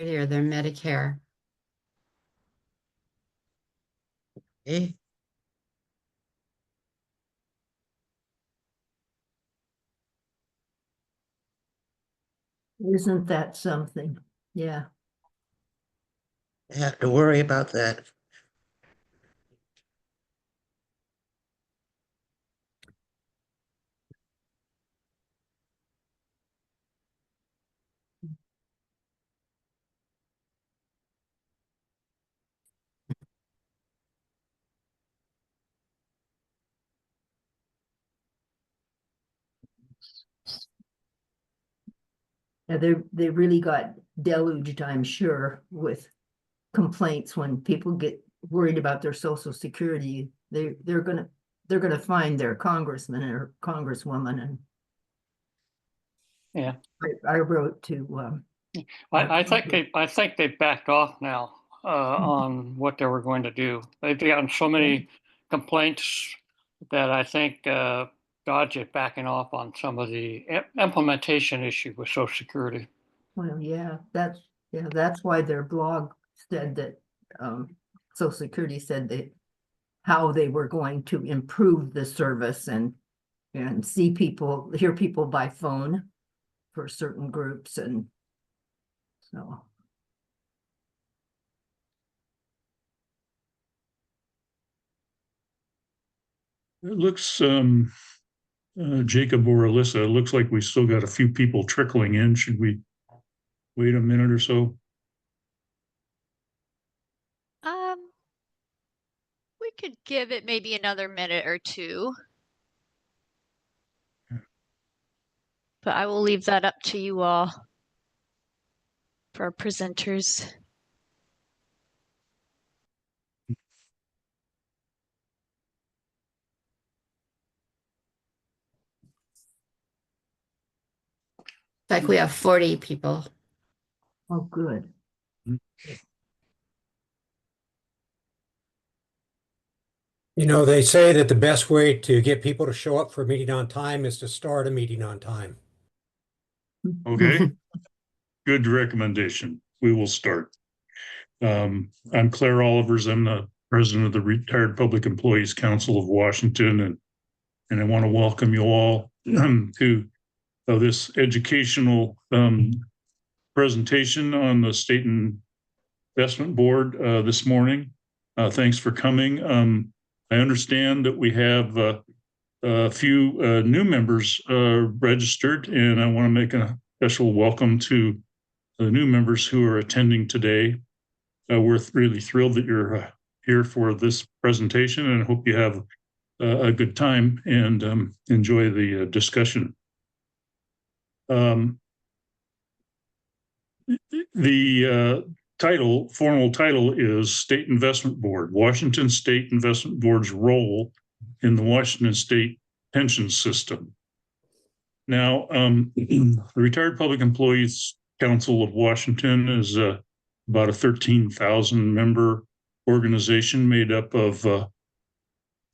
or their Medicare. Eh? Isn't that something? Yeah. Have to worry about that. Yeah, they really got deluged, I'm sure, with complaints when people get worried about their Social Security. They're gonna find their congressman or congresswoman, and Yeah, I wrote to I think they backed off now on what they were going to do. They've gotten so many complaints that I think Dodge is backing off on some of the implementation issue with Social Security. well, that's why their blog said that Social Security said that how they were going to improve the service and hear people by phone for certain groups, and so. It looks, Jacob or Alyssa, it looks like we still got a few people trickling in. Should we wait a minute or so? We could give it maybe another minute or two. But I will leave that up to you all for our presenters. Like we have 40 people. Oh, good. You know, they say that the best way to get people to show up for a meeting on time is to start a meeting on time. Okay. Good recommendation. We will start. I'm Claire Olivers. I'm the president of the Retired Public Employees Council of Washington, and I want to welcome you all to this educational presentation on the State Investment Board this morning. Thanks for coming. I understand that we have a few new members registered, and I want to make a special welcome to the new members who are attending today. We're really thrilled that you're here for this presentation, and I hope you have a good time and enjoy the discussion. The formal title is State Investment Board, Washington State Investment Board's role in the Washington State pension system. Now, the Retired Public Employees Council of Washington is about a 13,000 member organization made up of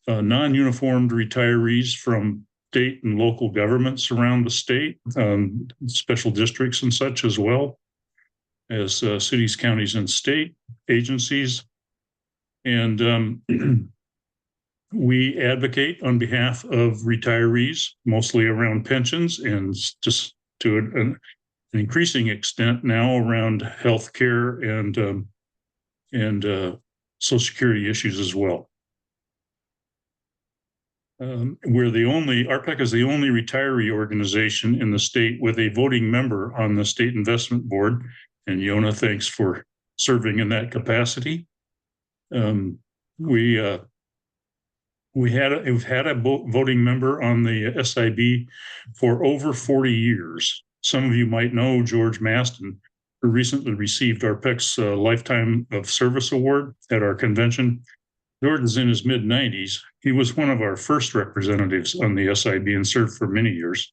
non-uniformed retirees from state and local governments around the state, special districts and such, as well as cities, counties, and state agencies. And we advocate on behalf of retirees, mostly around pensions, and just to an increasing extent now around healthcare and Social Security issues as well. We're the only, RPEC is the only retiree organization in the state with a voting member on the State Investment Board. And Yona, thanks for serving in that capacity. We've had a voting member on the SIB for over 40 years. Some of you might know George Maston, who recently received RPEC's Lifetime of Service Award at our convention. George is in his mid-90s. He was one of our first representatives on the SIB and served for many years.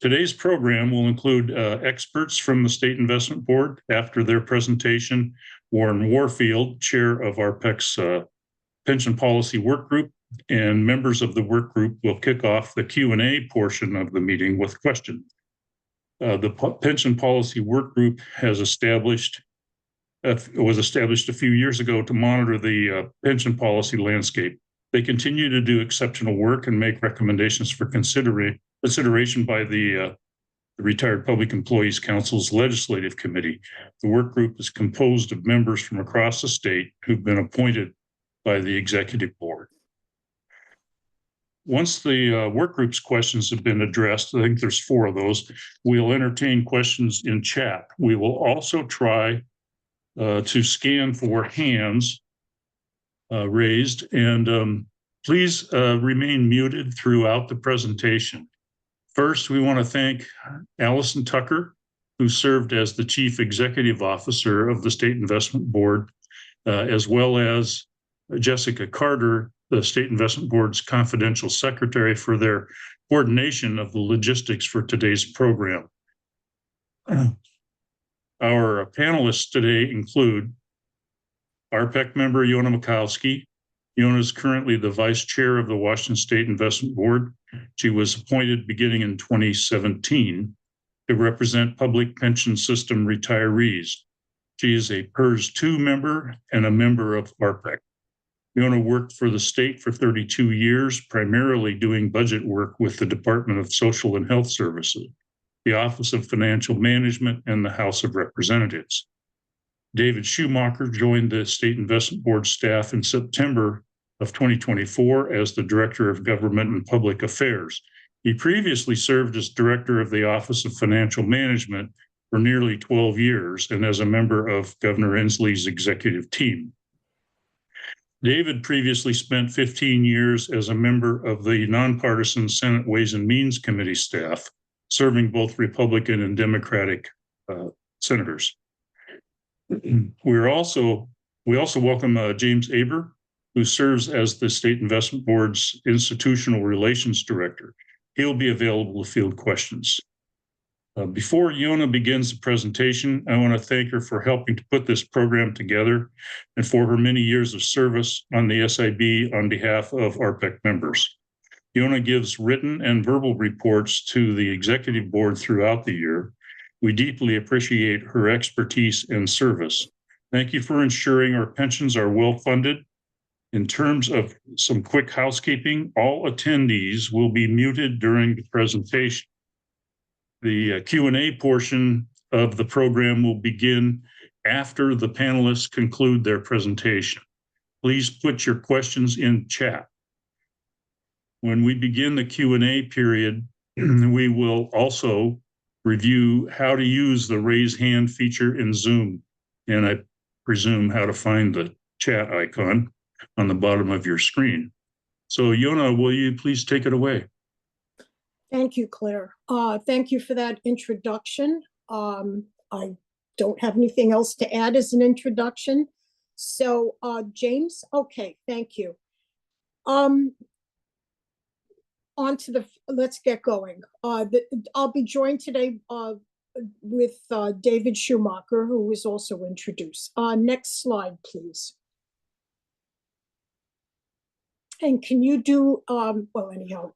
Today's program will include experts from the State Investment Board. After their presentation, Warren Warfield, chair of RPEC's Pension Policy Work Group, and members of the work group will kick off the Q&A portion of the meeting with questions. Pension Policy Work Group was established a few years ago to monitor the pension policy landscape. They continue to do exceptional work and make recommendations for consideration by the Retired Public Employees Council's Legislative Committee. The work group is composed of members from across the state who've been appointed by the executive board. Once the work group's questions have been addressed, I think there's 4 of those, we'll entertain questions in chat. We will also try to scan for hands raised, and please remain muted throughout the presentation. First, we want to thank Allison Tucker, who served as the Chief Executive Officer of the State Investment Board, as well as Jessica Carter, the State Investment Board's confidential secretary, for their coordination of the logistics for today's program. Our panelists today include RPEC member Yona Mikowski. Yona is currently the vice chair of the Washington State Investment Board. She was appointed beginning in 2017 to represent public pension system retirees. She is a PERS 2 member and a member of RPEC. Yona worked for the state for 32 years, primarily doing budget work with the Department of Social and Health Services, the Office of Financial Management, and the House of Representatives. David Schumacher joined the State Investment Board staff in September of 2024 as the Director of Government and Public Affairs. He previously served as Director of the Office of Financial Management for nearly 12 years and as a member of Governor Inslee's executive team. David previously spent 15 years as a member of the nonpartisan Senate Ways and Means Committee staff, serving both Republican and Democratic senators. We also welcome James Aber, who serves as the State Investment Board's Institutional Relations Director. He'll be available to field questions. Before Yona begins the presentation, I want to thank her for helping to put this program together and for her many years of service on the SIB on behalf of RPEC members. Yona gives written and verbal reports to the executive board throughout the year. We deeply appreciate her expertise and service. Thank you for ensuring our pensions are well funded. In terms of some quick housekeeping, all attendees will be muted during the presentation. The Q&A portion of the program will begin after the panelists conclude their presentation. Please put your questions in chat. When we begin the Q&A period, we will also review how to use the raise hand feature in Zoom, and I presume how to find the chat icon on the bottom of your screen. So Yona, will you please take it away? Thank you, Claire. Thank you for that introduction. I don't have anything else to add as an introduction. So James, okay, thank you. Let's get going. I'll be joined today with David Schumacher, who was also introduced. Next slide, please. And can you do, well, anyhow,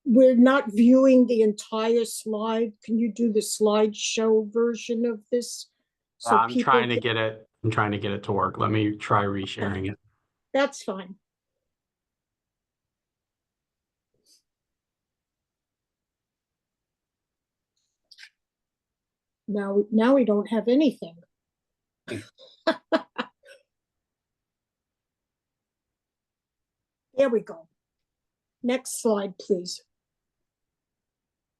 we're not viewing the entire slide. Can you do the slideshow version of this? So I'm trying to get it to work. Let me try resharing it. That's fine. Now we don't have anything. There we go. Next slide, please.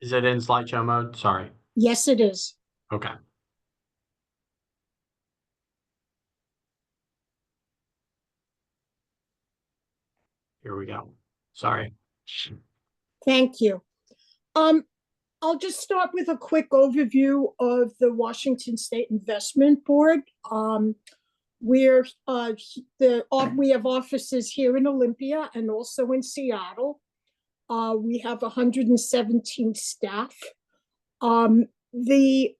Is it in slideshow mode? Sorry. Yes, it is. Okay. Here we go. Sorry. Thank you. I'll just start with a quick overview of the Washington State Investment Board. We have offices here in Olympia and also in Seattle. We have 117 staff. The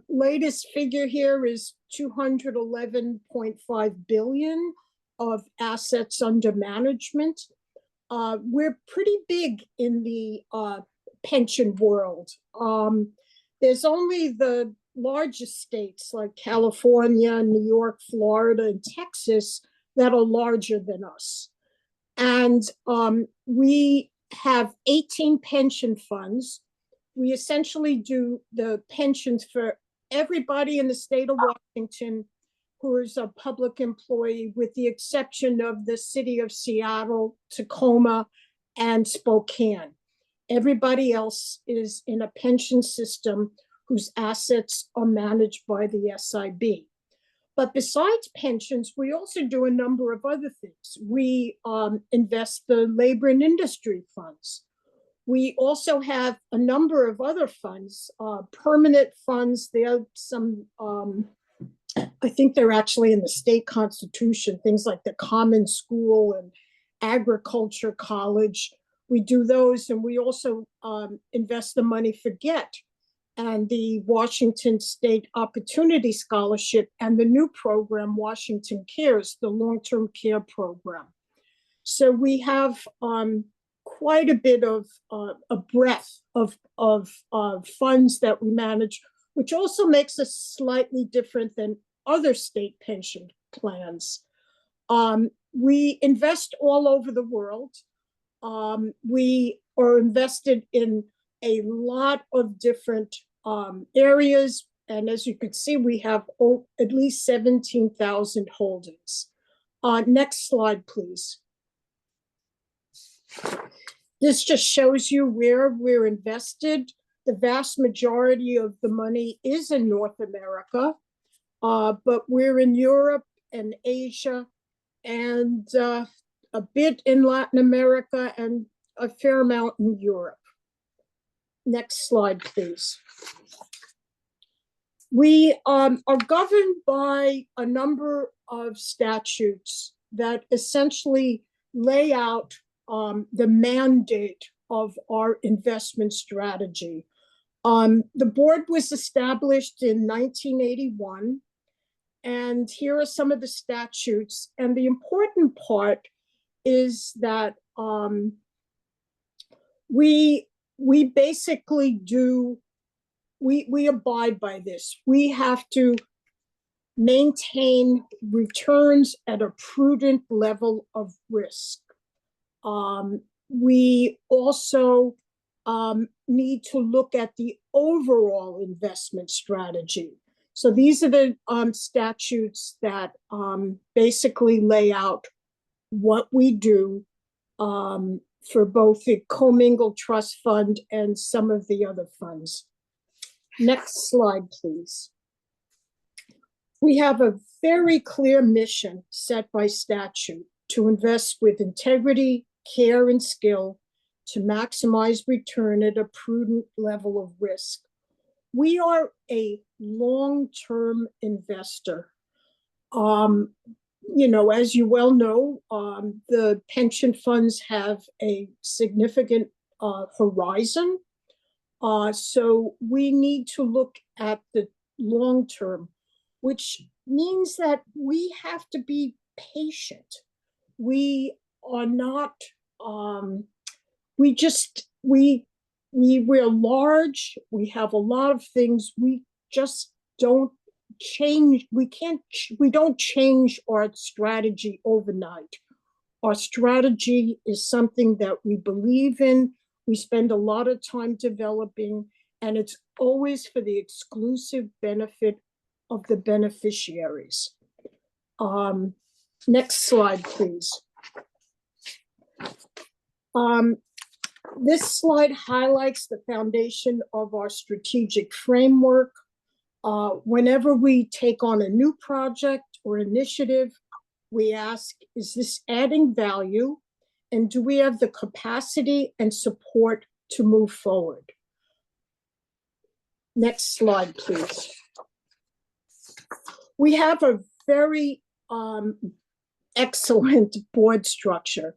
latest figure here is 211.5 billion of assets under management. We're pretty big in the pension world. There's only the largest states like California, New York, Florida, and Texas that are larger than us. And we have 18 pension funds. We essentially do the pensions for everybody in the state of Washington who is a public employee, with the exception of the city of Seattle, Tacoma, and Spokane. Everybody else is in a pension system whose assets are managed by the SIB. But besides pensions, we also do a number of other things. We invest the labor and industry funds. We also have a number of other funds, permanent funds. There are some, I think they're actually in the state constitution, things like the Common School and Agriculture College. We do those, and we also invest the money for GET and the Washington State Opportunity Scholarship and the new program, Washington Cares, the long-term care program. So we have quite a bit of a breadth of funds that we manage, which also makes us slightly different than other state pension plans. We invest all over the world. We are invested in a lot of different areas. And as you can see, we have at least 17,000 holdings. Next slide, please. This just shows you where we're invested. The vast majority of the money is in North America, but we're in Europe and Asia and a bit in Latin America and a fair amount in Europe. Next slide, please. We are governed by a number of statutes that essentially lay out the mandate of our investment strategy. The board was established in 1981, and here are some of the statutes. And the important part is that we basically we abide by this. We have to maintain returns at a prudent level of risk. We also need to look at the overall investment strategy. So these are the statutes that basically lay out what we do for both the commingled trust fund and some of the other funds. Next slide, please. We have a very clear mission set by statute to invest with integrity, care, and skill to maximize return at a prudent level of risk. We are a long-term investor. You know, as you well know, the pension funds have a significant horizon. So we need to look at the long term, which means that we have to be patient. We are not, we're large, we have a lot of things, we just don't change, we don't change our strategy overnight. Our strategy is something that we believe in, we spend a lot of time developing, and it's always for the exclusive benefit of the beneficiaries. Next slide, please. This slide highlights the foundation of our strategic framework. Whenever we take on a new project or initiative, we ask, is this adding value? And do we have the capacity and support to move forward? Next slide, please. We have a very excellent board structure.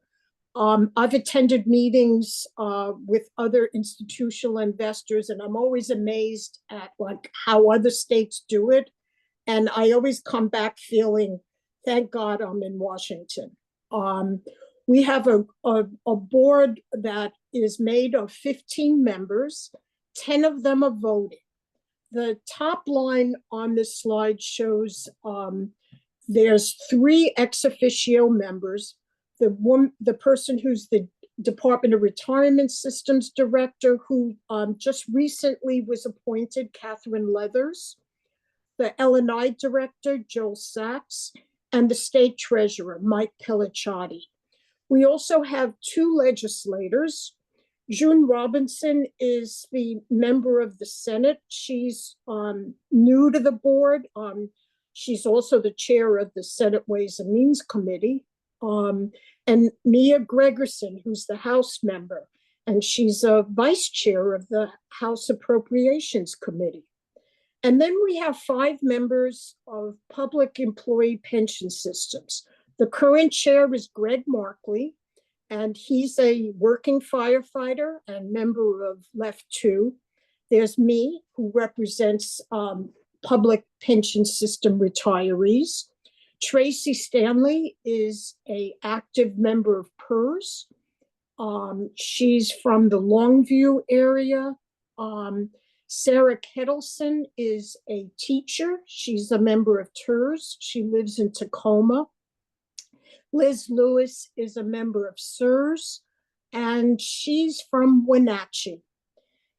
I've attended meetings with other institutional investors, and I'm always amazed at like how other states do it. And I always come back feeling, thank God I'm in Washington. We have a board that is made of 15 members. 10 of them are voting. The top line on this slide shows there's 3 ex officio members. The person who's the Department of Retirement Systems Director, who just recently was appointed, Catherine Leathers, the L&I Director, Joel Sachs, and the State Treasurer, Mike Pelliciotti. We also have 2 legislators. June Robinson is the member of the Senate. She's new to the board. She's also the chair of the Senate Ways and Means Committee. And Mia Gregerson, who's the House member, and she's a vice chair of the House Appropriations Committee. And then we have 5 members of public employee pension systems. The current chair is Greg Markley, and he's a working firefighter and member of Left 2. There's me, who represents public pension system retirees. Tracy Stanley is an active member of PERS. She's from the Longview area. Sarah Kettleson is a teacher. She's a member of TERS. She lives in Tacoma. Liz Lewis is a member of SERS, and she's from Wenatchee.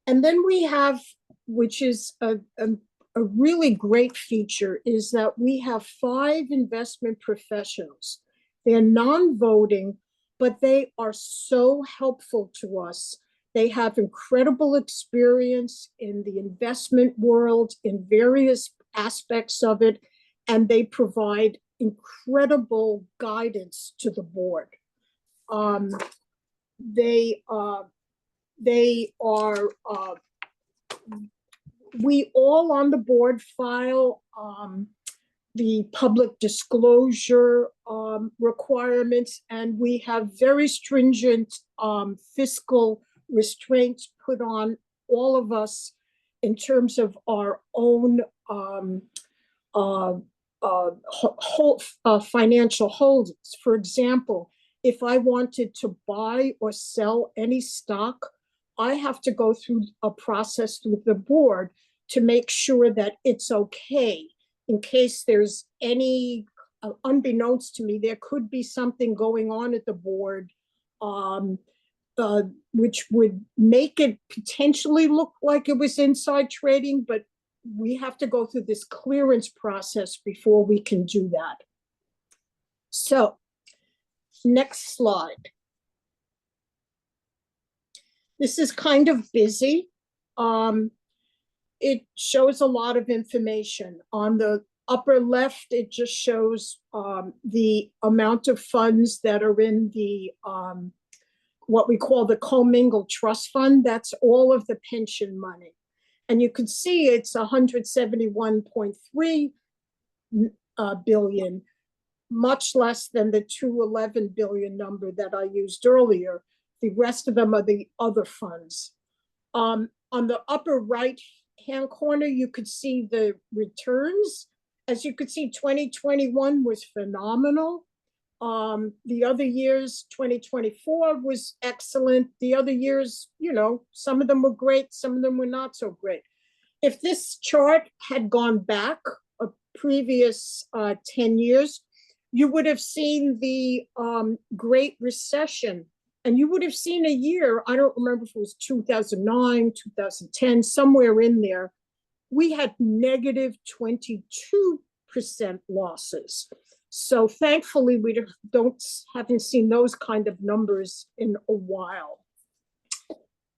And then we have, which is a really great feature, is that we have 5 investment professionals. They're non-voting, but they are so helpful to us. They have incredible experience in the investment world, in various aspects of it, and they provide incredible guidance to the board. We all on the board file the public disclosure requirements, and we have very stringent fiscal restraints put on all of us in terms of our own financial holdings. For example, if I wanted to buy or sell any stock, I have to go through a process with the board to make sure that it's okay. In case there's any, unbeknownst to me, there could be something going on at the board which would make it potentially look like it was inside trading, but we have to go through this clearance process before we can do that. So, next slide. This is kind of busy. It shows a lot of information. On the upper left, it just shows the amount of funds that are in the what we call the commingled trust fund. That's all of the pension money. And you can see it's 171.3 billion, much less than the 211 billion number that I used earlier. The rest of them are the other funds. On the upper right-hand corner, you could see the returns. As you could see, 2021 was phenomenal. The other years, 2024 was excellent. The other years, you know, some of them were great, some of them were not so great. If this chart had gone back a previous 10 years, you would have seen the Great Recession, and you would have seen a year, I don't remember if it was 2009, 2010, somewhere in there, we had negative 22% losses. So thankfully, we haven't seen those kind of numbers in a while.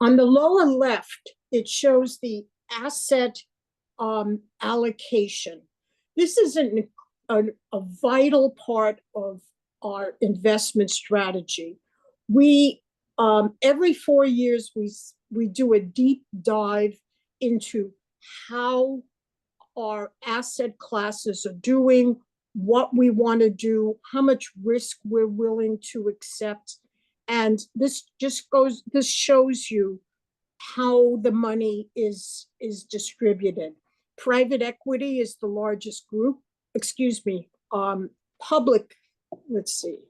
On the lower left, it shows the asset allocation. This is a vital part of our investment strategy. We every 4 years we do a deep dive into how our asset classes are doing, what we want to do, how much risk we're willing to accept. And this shows you how the money is distributed. Private equity is the largest group, public, let's see,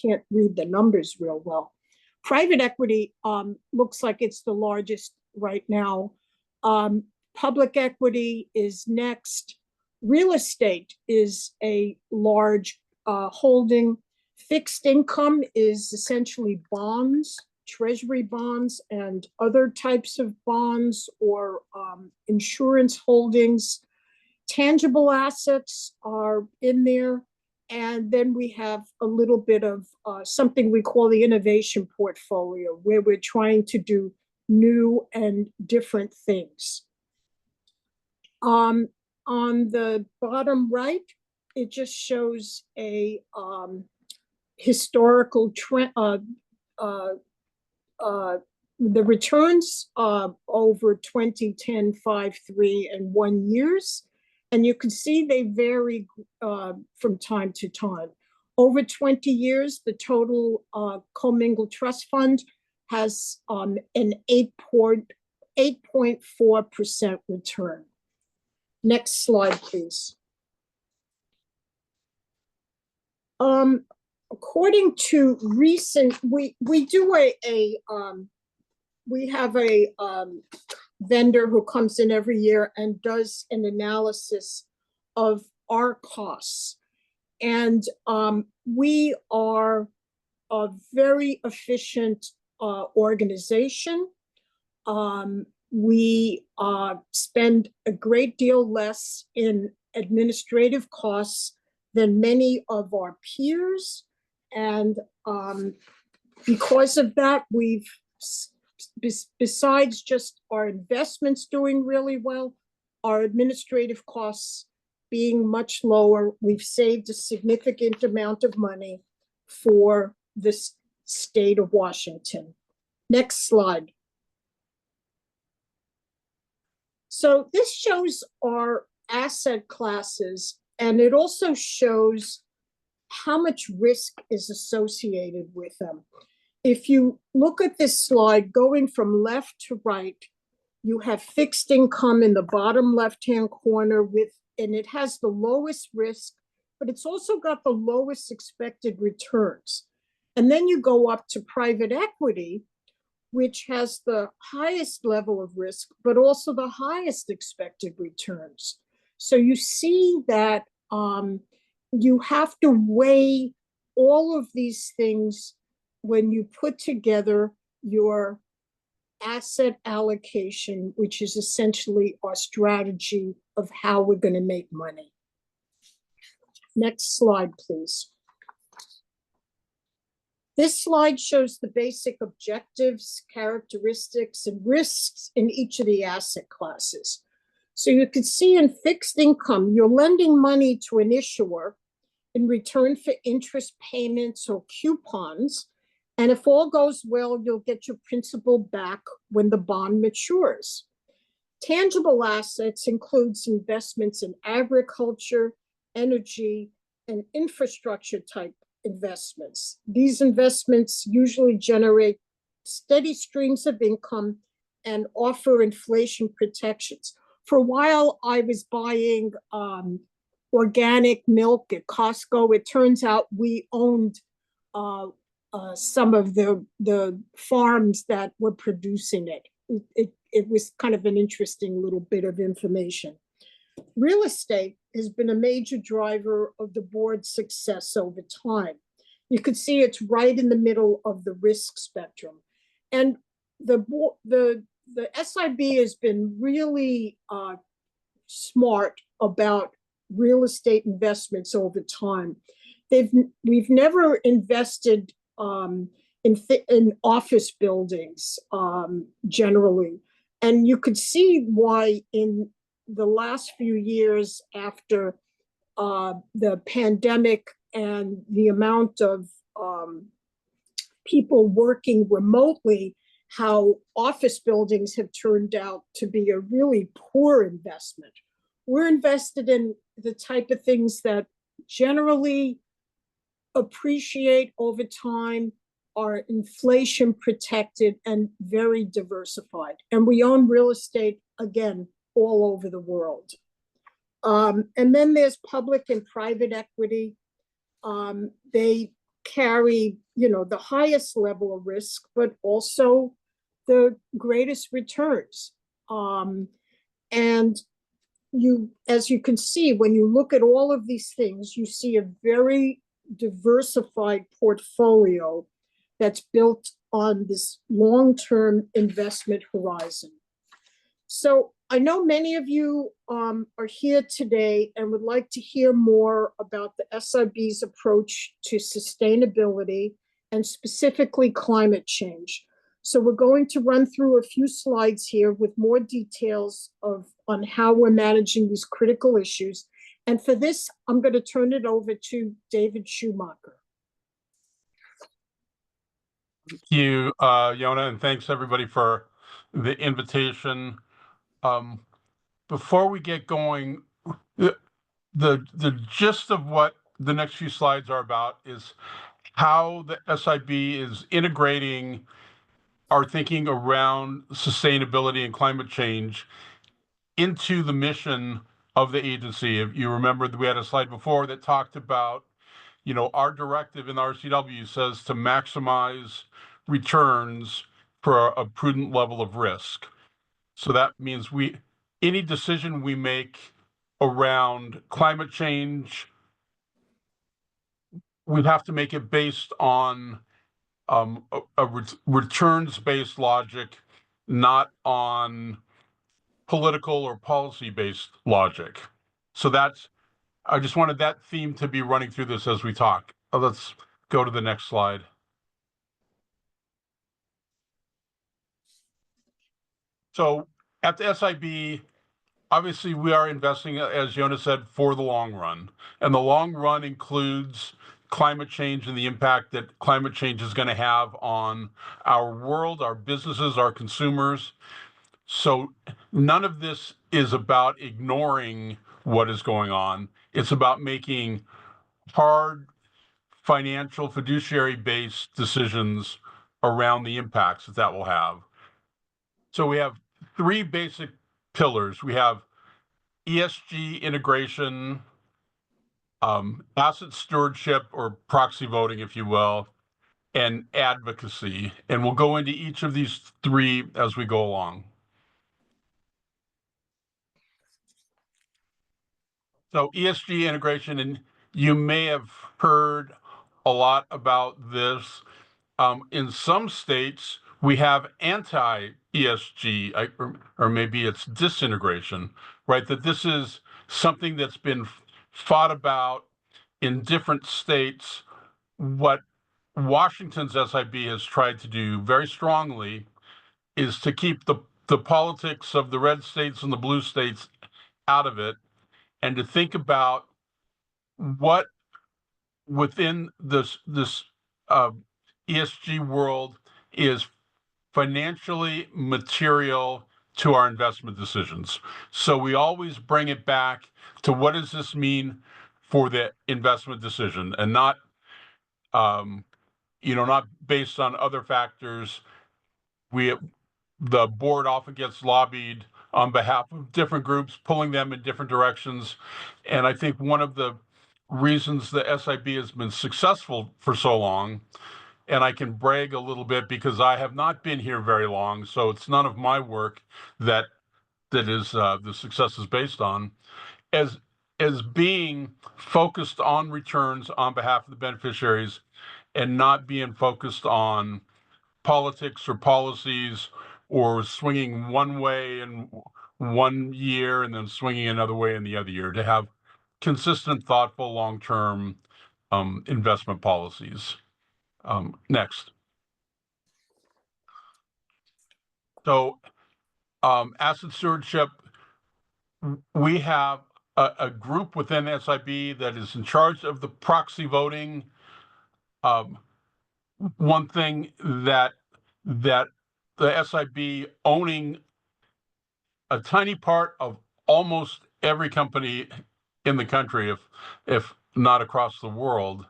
can't read the numbers real well. Private equity looks like it's the largest right now. Public equity is next. Real estate is a large holding. Fixed income is essentially bonds, treasury bonds, and other types of bonds or insurance holdings. Tangible assets are in there. And then we have a little bit of something we call the innovation portfolio, where we're trying to do new and different things. On the bottom right, it just shows a historical trend, the returns over 2010, 5, 3, and 1 years. And you can see they vary from time to time. Over 20 years, the total commingled trust fund has an 8.4% return. Next slide, please. According to recent, we have a vendor who comes in every year and does an analysis of our costs. And we are a very efficient organization. We spend a great deal less in administrative costs than many of our peers. And because of that, we've, besides just our investments doing really well, our administrative costs being much lower, we've saved a significant amount of money for the state of Washington. Next slide. So this shows our asset classes, and it also shows how much risk is associated with them. If you look at this slide, going from left to right, you have fixed income in the bottom left-hand corner and it has the lowest risk, but it's also got the lowest expected returns. And then you go up to private equity, which has the highest level of risk, but also the highest expected returns. So you see that you have to weigh all of these things when you put together your asset allocation, which is essentially our strategy of how we're going to make money. Next slide, please. This slide shows the basic objectives, characteristics, and risks in each of the asset classes. So you can see in fixed income, you're lending money to an issuer in return for interest payments or coupons. And if all goes well, you'll get your principal back when the bond matures. Tangible assets includes investments in agriculture, energy, and infrastructure type investments. These investments usually generate steady streams of income and offer inflation protections. For a while, I was buying organic milk at Costco. It turns out we owned some of the farms that were producing it. It was kind of an interesting little bit of information. Real estate has been a major driver of the board's success over time. You could see it's right in the middle of the risk spectrum. And the SIB has been really smart about real estate investments over time. We've never invested in office buildings generally. And you could see why in the last few years after the pandemic and the amount of people working remotely, how office buildings have turned out to be a really poor investment. We're invested in the type of things that generally appreciate over time, are inflation protected and very diversified. And we own real estate, again, all over the world. And then there's public and private equity. They carry, the highest level of risk, but also the greatest returns. And as you can see, when you look at all of these things, you see a very diversified portfolio that's built on this long-term investment horizon. So I know many of you are here today and would like to hear more about the SIB's approach to sustainability and specifically climate change. So we're going to run through a few slides here with more details on how we're managing these critical issues. And for this, I'm going to turn it over to David Schumacher. Thank you, Yona, and thanks everybody for the invitation. Before we get going, the gist of what the next few slides are about is how the SIB is integrating our thinking around sustainability and climate change into the mission of the agency. If you remember, we had a slide before that talked about, our directive in the RCW says to maximize returns for a prudent level of risk. So that means any decision we make around climate change, we'd have to make it based on a returns-based logic, not on political or policy-based logic. So I just wanted that theme to be running through this as we talk. Let's go to the next slide. So at the SIB, obviously we are investing, as Yona said, for the long run. And the long run includes climate change and the impact that climate change is going to have on our world, our businesses, our consumers. So none of this is about ignoring what is going on. It's about making hard financial fiduciary-based decisions around the impacts that will have. So we have three basic pillars. We have ESG integration, asset stewardship or proxy voting, if you will, and advocacy. And we'll go into each of these three as we go along. So ESG integration, and you may have heard a lot about this. In some states, we have anti-ESG, or maybe it's disintegration, right? That this is something that's been fought about in different states. What Washington's SIB has tried to do very strongly is to keep the politics of the red states and the blue states out of it, and to think about what within this ESG world is financially material to our investment decisions. So we always bring it back to what does this mean for the investment decision, and not not based on other factors. The board often gets lobbied on behalf of different groups, pulling them in different directions. And I think one of the reasons the SIB has been successful for so long, and I can brag a little bit because I have not been here very long, so it's none of my work that is the success is based on, as being focused on returns on behalf of the beneficiaries and not being focused on politics or policies or swinging one way in one year and then swinging another way in the other year, to have consistent, thoughtful, long-term investment policies. Next. So asset stewardship, we have a group within SIB that is in charge of the proxy voting. One thing that the SIB owning a tiny part of almost every company in the country, if not across the world,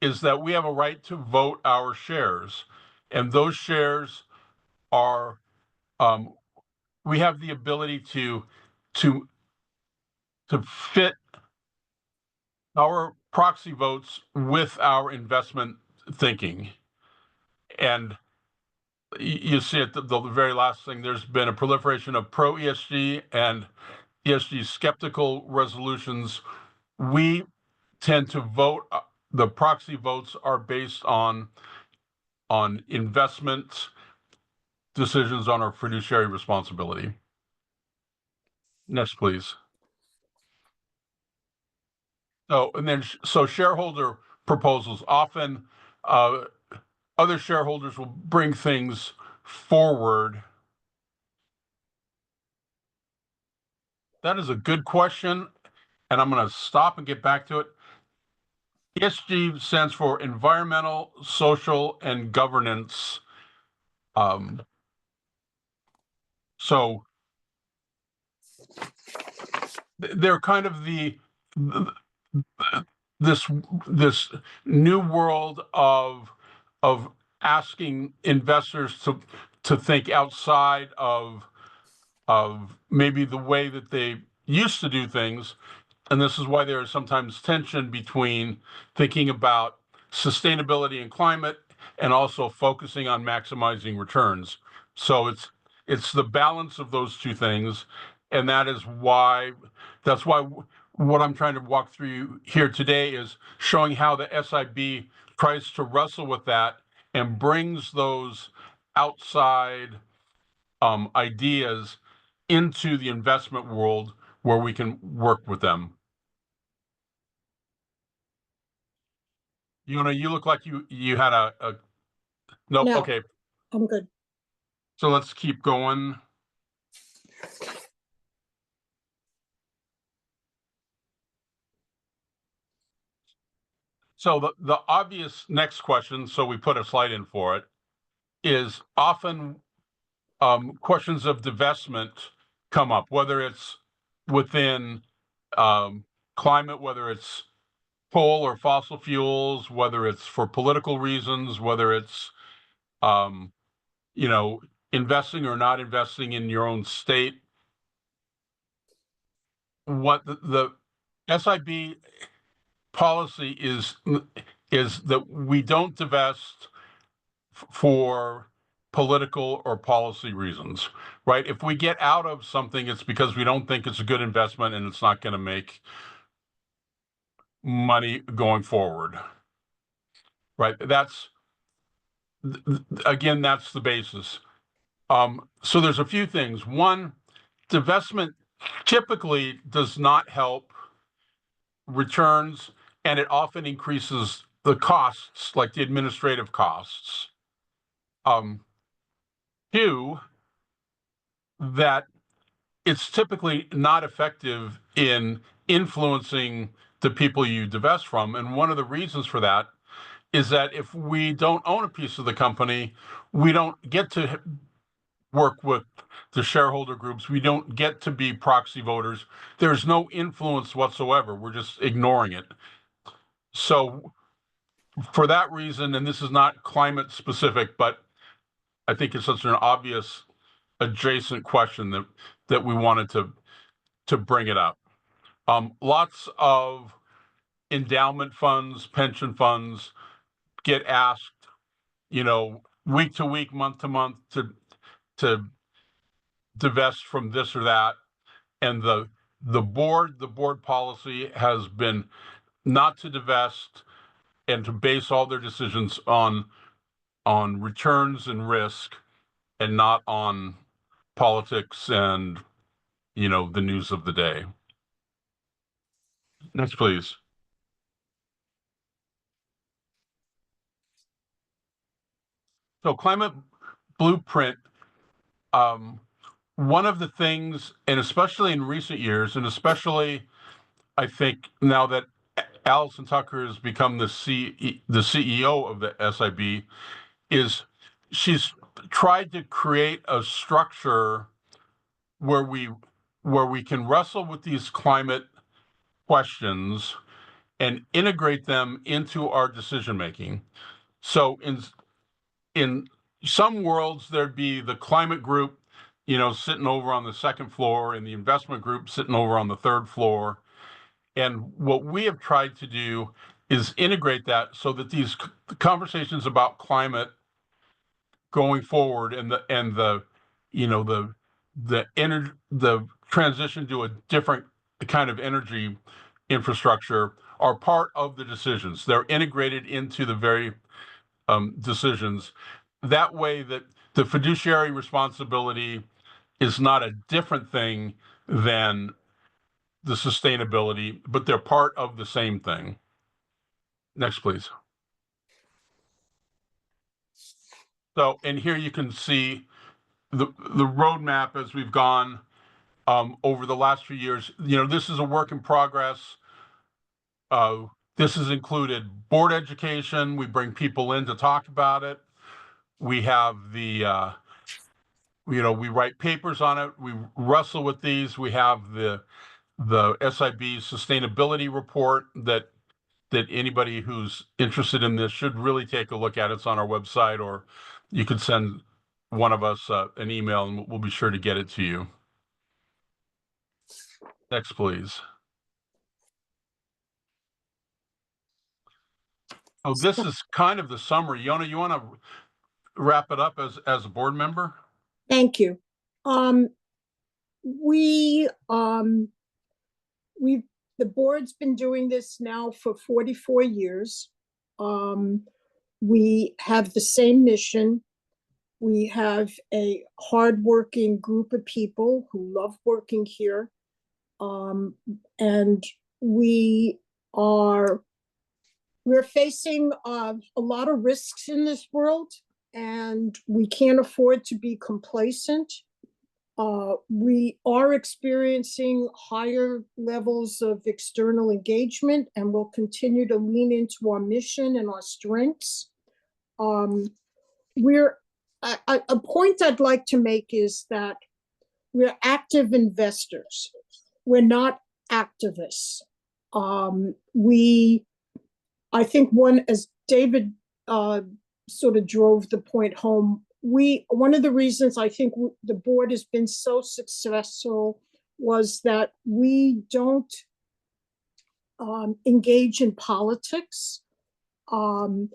is that we have a right to vote our shares. And those shares are, we have the ability to fit our proxy votes with our investment thinking. And you see at the very last thing, there's been a proliferation of pro ESG and ESG skeptical resolutions. We tend to vote, the proxy votes are based on investment decisions on our fiduciary responsibility. Next, please. So, and then, so shareholder proposals, often other shareholders will bring things forward. That is a good question, and I'm going to stop and get back to it. ESG stands for environmental, social, and governance. So they're kind of this new world of asking investors to think outside of maybe the way that they used to do things. And this is why there is sometimes tension between thinking about sustainability and climate and also focusing on maximizing returns. So it's the balance of those two things. And that's why what I'm trying to walk through here today is showing how the SIB tries to wrestle with that and brings those outside ideas into the investment world where we can work with them. You look like you had a nope. No. Okay, I'm good. so let's keep going. So the obvious next question, so we put a slide in for it, is often questions of divestment come up, whether it's within climate, whether it's coal or fossil fuels, whether it's for political reasons, whether it's investing or not investing in your own state. What the SIB policy is that we don't divest for political or policy reasons, right? If we get out of something, it's because we don't think it's a good investment and it's not going to make money going forward, right? That's again, that's the basis. So there's a few things. One, divestment typically does not help returns, and it often increases the costs, like the administrative costs. Two, that it's typically not effective in influencing the people you divest from. And one of the reasons for that is that if we don't own a piece of the company, we don't get to work with the shareholder groups. We don't get to be proxy voters. There's no influence whatsoever. We're just ignoring it. So for that reason, and this is not climate specific, but I think it's such an obvious adjacent question that we wanted to bring it up. Lots of endowment funds, pension funds get asked, week to week, month to month to divest from this or that. And the board policy has been not to divest and to base all their decisions on returns and risk and not on politics and the news of the day. Next, please. So climate blueprint, one of the things, and especially in recent years, and especially I think now that Alison Tucker has become the CEO of the SIB, is she's tried to create a structure where we can wrestle with these climate questions and integrate them into our decision making. So in some worlds, there'd be the climate group, sitting over on the second floor, and the investment group sitting over on the third floor. And what we have tried to do is integrate that so that these conversations about climate going forward and the transition to a different kind of energy infrastructure are part of the decisions. They're integrated into the very decisions. That way that the fiduciary responsibility is not a different thing than the sustainability, but they're part of the same thing. Next, please. So, and here you can see the roadmap as we've gone over the last few years. You know, this is a work in progress. This has included board education. We bring people in to talk about it. We have the, we write papers on it. We wrestle with these. We have the SIB sustainability report that anybody who's interested in this should really take a look at. It's on our website, or you could send one of us an email and we'll be sure to get it to you. Next, please. Oh, this is kind of the summary. Yona, you want to wrap it up as a board member? Thank you. The board's been doing this now for 44 years. We have the same mission. We have a hardworking group of people who love working here. And we're facing a lot of risks in this world, and we can't afford to be complacent. We are experiencing higher levels of external engagement, and we'll continue to lean into our mission and our strengths. A point I'd like to make is that we're active investors. We're not activists. I think as David sort of drove the point home, one of the reasons I think the board has been so successful was that we don't engage in politics. When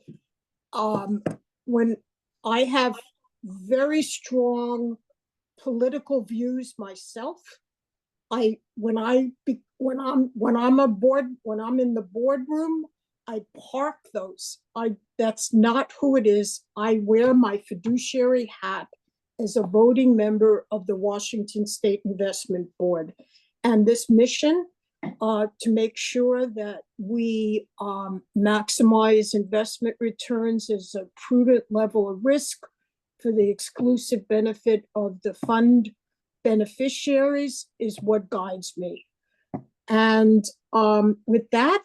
I have very strong political views myself, when I'm in the boardroom, I park those. That's not who it is. I wear my fiduciary hat as a voting member of the Washington State Investment Board. And this mission to make sure that we maximize investment returns as a prudent level of risk for the exclusive benefit of the fund beneficiaries is what guides me. And with that,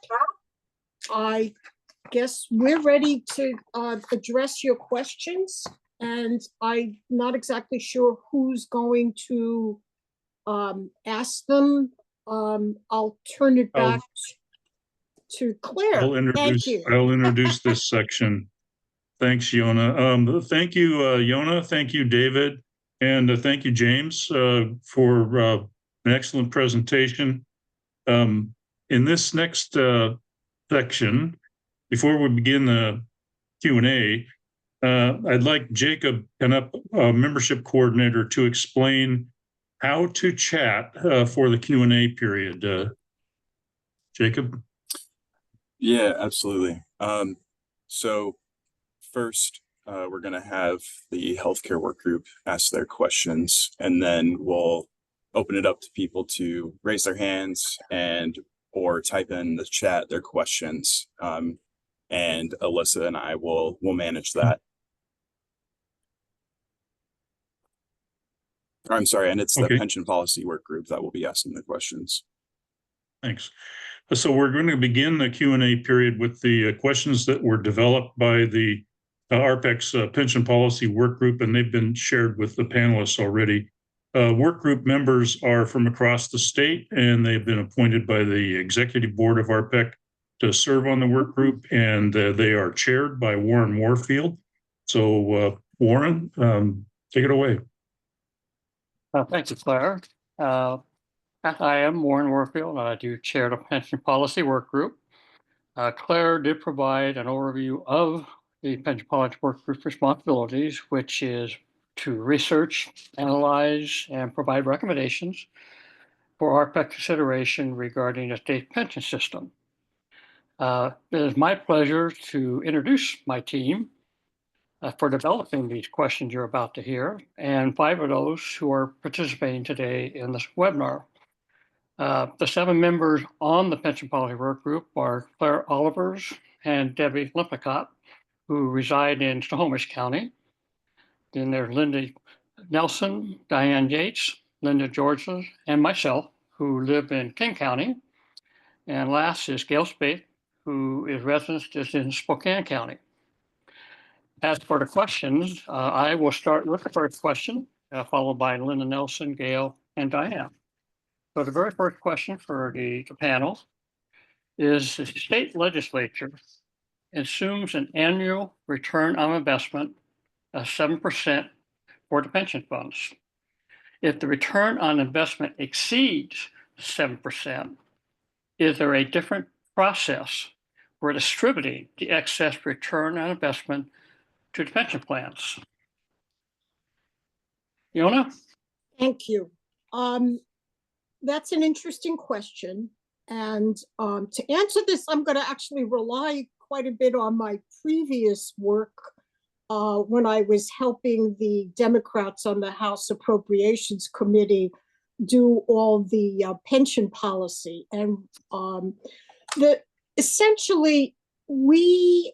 I guess we're ready to address your questions, and I'm not exactly sure who's going to ask them. I'll turn it back to Claire. Thank you. I'll introduce this section. Thanks, Yona. Thank you, Yona. Thank you, David. And thank you, James, for an excellent presentation. In this next section, before we begin the Q&A, I'd like Jacob Canup, membership coordinator, to explain how to chat for the Q&A period. Jacob? Yeah, absolutely. So first, we're going to have the healthcare work group ask their questions, and then we'll open it up to people to raise their hands or type in the chat their questions. And Alyssa and I will manage that. I'm sorry, and it's the pension policy work group that will be asking the questions. Thanks. So we're going to begin the Q&A period with the questions that were developed by the RPEC's pension policy work group, and they've been shared with the panelists already. Work group members are from across the state, and they've been appointed by the executive board of RPEC to serve on the work group, and they are chaired by Warren Warfield. So Warren, take it away. Thank you, Claire. I am Warren Warfield, and I do chair the Pension Policy Work Group. Claire did provide an overview of the Pension Policy Work Group's responsibilities, which is to research, analyze, and provide recommendations for RPEC consideration regarding the state pension system. It is my pleasure to introduce my team for developing these questions you're about to hear, and 5 of those who are participating today in this webinar. The 7 members on the Pension Policy Work Group are Claire Olivers and Debbie Lippincott, who reside in Snohomish County. Then there's Linda Nelson, Diane Yates, Linda Georgia, and myself, who live in King County. And last is Gail Spade, who is resident just in Spokane County. As for the questions, I will start with the first question, followed by Linda Nelson, Gail, and Diane. So the very first question for the panel is: the state legislature assumes an annual return on investment of 7% for the pension funds. If the return on investment exceeds 7%, is there a different process for distributing the excess return on investment to the pension plans? Yona? Thank you. That's an interesting question. And to answer this, I'm going to actually rely quite a bit on my previous work when I was helping the Democrats on the House Appropriations Committee do all the pension policy. And essentially, we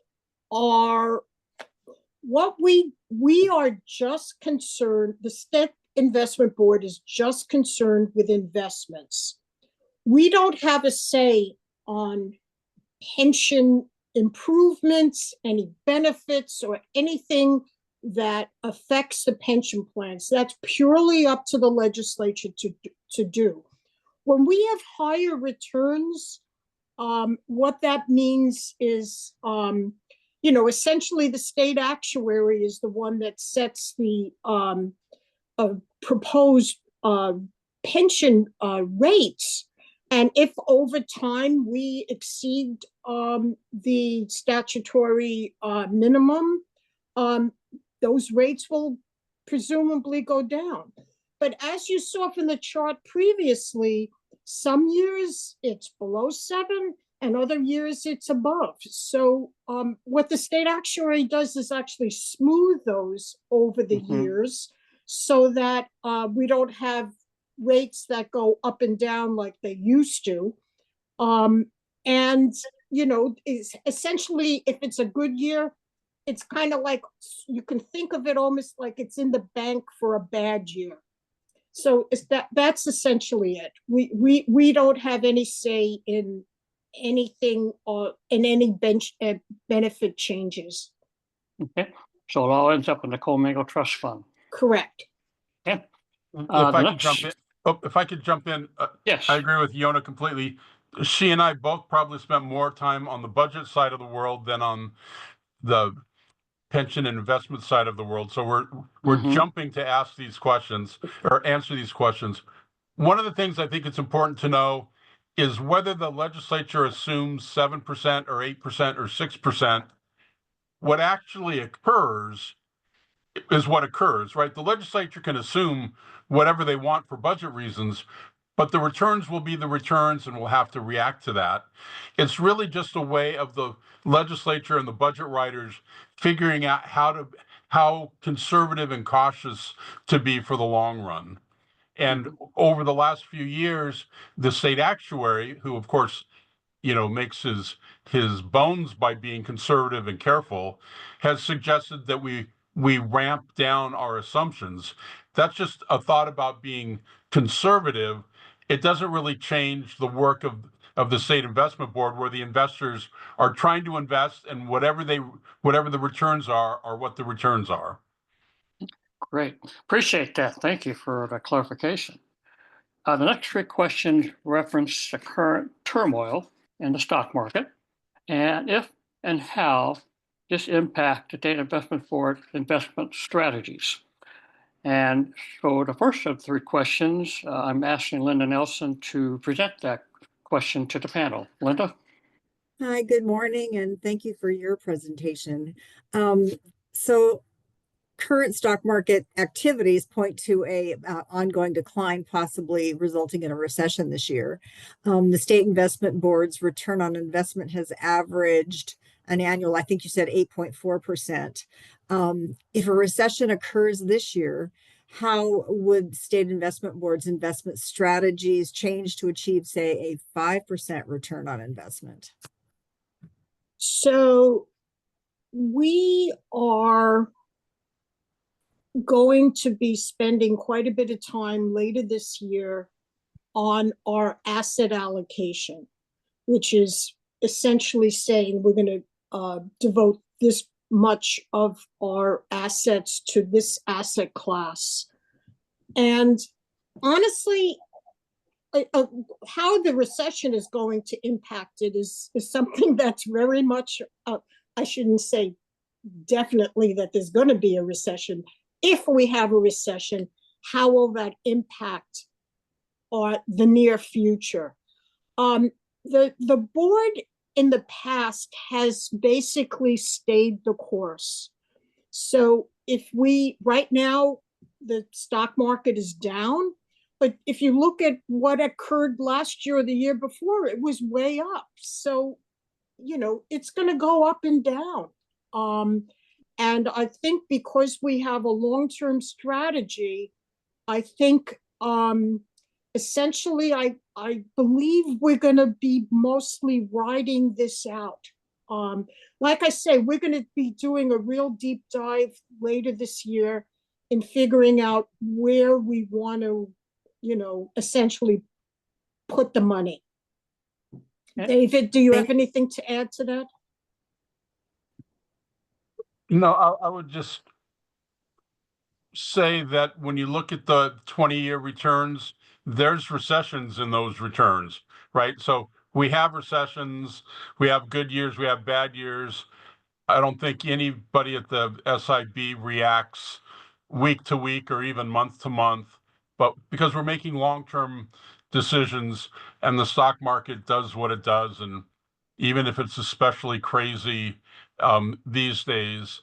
are just concerned, the State Investment Board is just concerned with investments. We don't have a say on pension improvements, any benefits, or anything that affects the pension plans. That's purely up to the legislature to do. When we have higher returns, what that means is, essentially the state actuary is the one that sets the proposed pension rates. And if over time we exceed the statutory minimum, those rates will presumably go down. But as you saw from the chart previously, some years it's below 7 and other years it's above. So what the state actuary does is actually smooth those over the years so that we don't have rates that go up and down like they used to. Essentially, if it's a good year, it's kind of like, you can think of it almost like it's in the bank for a bad year. So that's essentially it. We don't have any say in anything or in any benefit changes. Okay, so it all ends up in the commingled trust fund. Correct. Okay. If I could jump in, yes, I agree with Yona completely. She and I both probably spent more time on the budget side of the world than on the pension and investment side of the world. So we're jumping to ask these questions or answer these questions. One of the things I think it's important to know is whether the legislature assumes 7% or 8% or 6%, what actually occurs is what occurs, right? The legislature can assume whatever they want for budget reasons, but the returns will be the returns and we'll have to react to that. It's really just a way of the legislature and the budget writers figuring out how conservative and cautious to be for the long run. And over the last few years, the state actuary, who of course, makes his bones by being conservative and careful, has suggested that we ramp down our assumptions. That's just a thought about being conservative. It doesn't really change the work of the State Investment Board, where the investors are trying to invest, and whatever the returns are what the returns are. Great. Appreciate that. Thank you for the clarification. The next 3 questions reference the current turmoil in the stock market, and if and how this impacts the State Investment Board investment strategies. And so the first of 3 questions, I'm asking Linda Nelson to present that question to the panel. Linda? Hi, good morning, and thank you for your presentation. So current stock market activities point to a ongoing decline, possibly resulting in a recession this year. The state investment board's return on investment has averaged an annual, I think you said 8.4%. If a recession occurs this year, how would state investment board's investment strategies change to achieve, say, a 5% return on investment? So we are going to be spending quite a bit of time later this year on our asset allocation, which is essentially saying we're going to devote this much of our assets to this asset class. And honestly, how the recession is going to impact it is something that's very much, I shouldn't say definitely that there's going to be a recession. If we have a recession, how will that impact the near future? The board in the past has basically stayed the course. So if right now, the stock market is down, but if you look at what occurred last year or the year before, it was way up. So, it's going to go up and down. And I think because we have a long-term strategy, I think essentially, I believe we're going to be mostly riding this out. Like I say, we're going to be doing a real deep dive later this year in figuring out where we want to, essentially put the money. David, do you have anything to add to that? No, I would just say that when you look at the 20-year returns, there's recessions in those returns, right? So we have recessions, we have good years, we have bad years. I don't think anybody at the SIB reacts week to week or even month to month, but because we're making long-term decisions and the stock market does what it does, and even if it's especially crazy these days,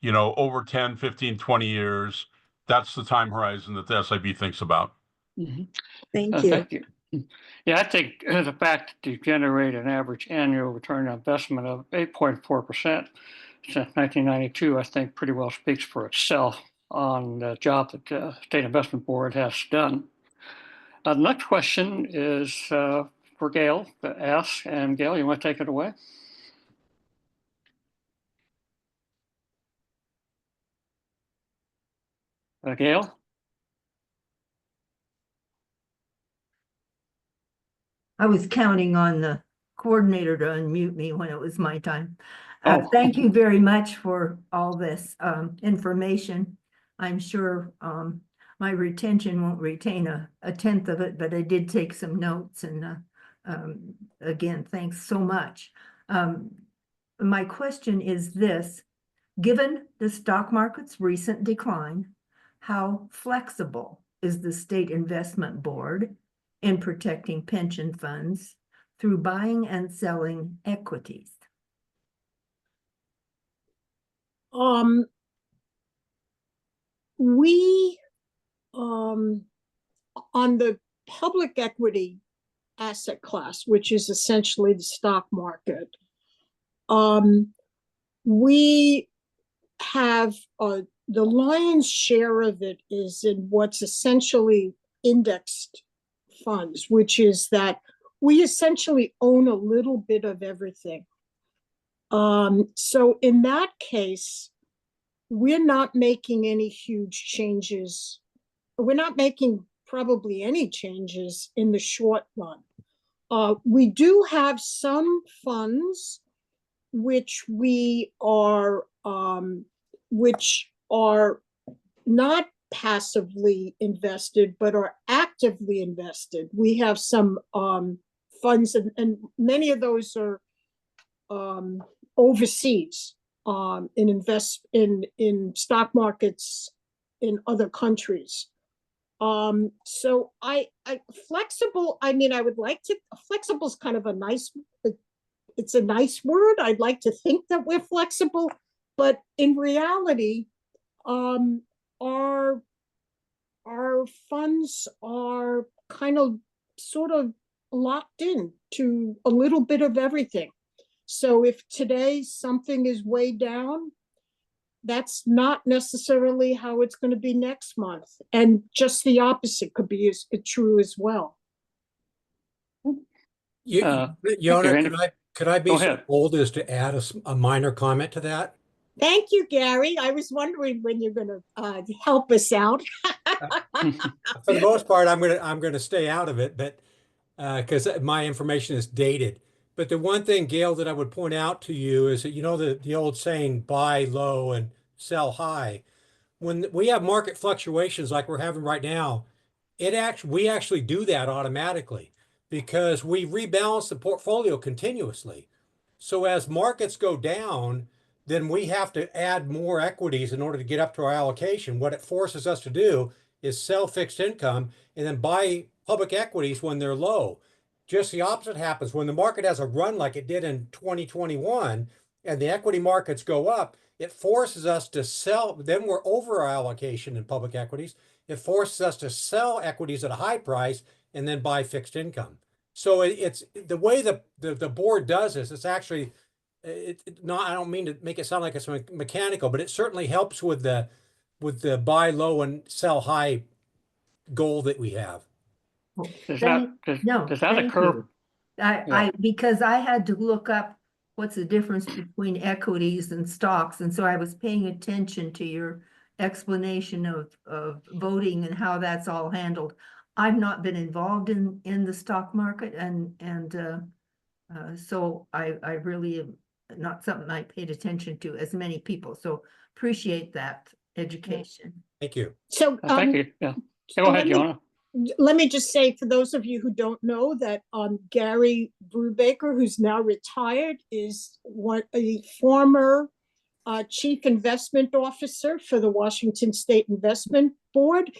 over 10, 15, 20 years, that's the time horizon that the SIB thinks about. Mm-hmm. Thank you. Thank you. Yeah, I think the fact that you generate an average annual return on investment of 8.4% since 1992, I think pretty well speaks for itself on the job that the State Investment Board has done. The next question is for Gail to ask, and Gail, you want to take it away? Gail? I was counting on the coordinator to unmute me when it was my time. Oh. Thank you very much for all this information. I'm sure my retention won't retain a tenth of it, but I did take some notes, and again, thanks so much. My question is this: given the stock market's recent decline, how flexible is the State Investment Board in protecting pension funds through buying and selling equities? We, on the public equity asset class, which is essentially the stock market, we have the lion's share of it is in what's essentially indexed funds, which is that we essentially own a little bit of everything. So in that case, we're not making any huge changes. We're not making probably any changes in the short run. We do have some funds which are not passively invested, but are actively invested. We have some funds, and many of those are overseas in stock markets in other countries. So I flexible, I mean, I would like to, flexible is kind of a nice, it's a nice word. I'd like to think that we're flexible, but in reality, our funds are kind of sort of locked in to a little bit of everything. So if today something is way down, that's not necessarily how it's going to be next month. And just the opposite could be true as well. Yona, could I be Go so ahead. bold as to add a minor comment to that? Thank you, Gary. I was wondering when you're going to help us out. For the most part, I'm gonna stay out of it, but because my information is dated. But the one thing, Gail, that I would point out to you is that you know the old saying, buy low and sell high. When we have market fluctuations like we're having right now, we actually do that automatically because we rebalance the portfolio continuously. So as markets go down, then we have to add more equities in order to get up to our allocation. What it forces us to do is sell fixed income and then buy public equities when they're low. Just the opposite happens when the market has a run like it did in 2021 and the equity markets go up. It forces us to sell. Then we're over our allocation in public equities. It forces us to sell equities at a high price and then buy fixed income. So it's the way the board does this. It's actually not. I don't mean to make it sound like it's mechanical, but it certainly helps with the buy low and sell high goal that we have. Does that Thank occur? you. Because I had to look up what's the difference between equities and stocks, and so I was paying attention to your explanation of voting and how that's all handled. I've not been involved in the stock market, and so I really am not something I paid attention to as many people. So appreciate that education. Thank you. So Thank you. Yeah. Go ahead, Yona. Let me just say, for those of you who don't know, that Gary Brubaker, who's now retired, is a former chief investment officer for the Washington State Investment Board,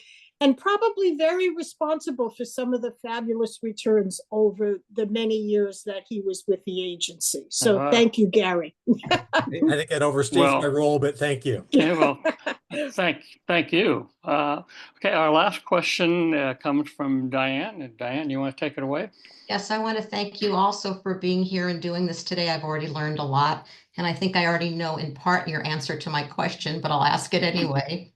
and probably very responsible for some of the fabulous returns over the many years that he was with the agency. So thank you, Gary. I think that overstates my role, but thank you. Yeah, well, thank you. Okay, our last question comes from Diane. And Diane, you want to take it away? Yes, I want to thank you also for being here and doing this today. I've already learned a lot, and I think I already know in part your answer to my question, but I'll ask it anyway.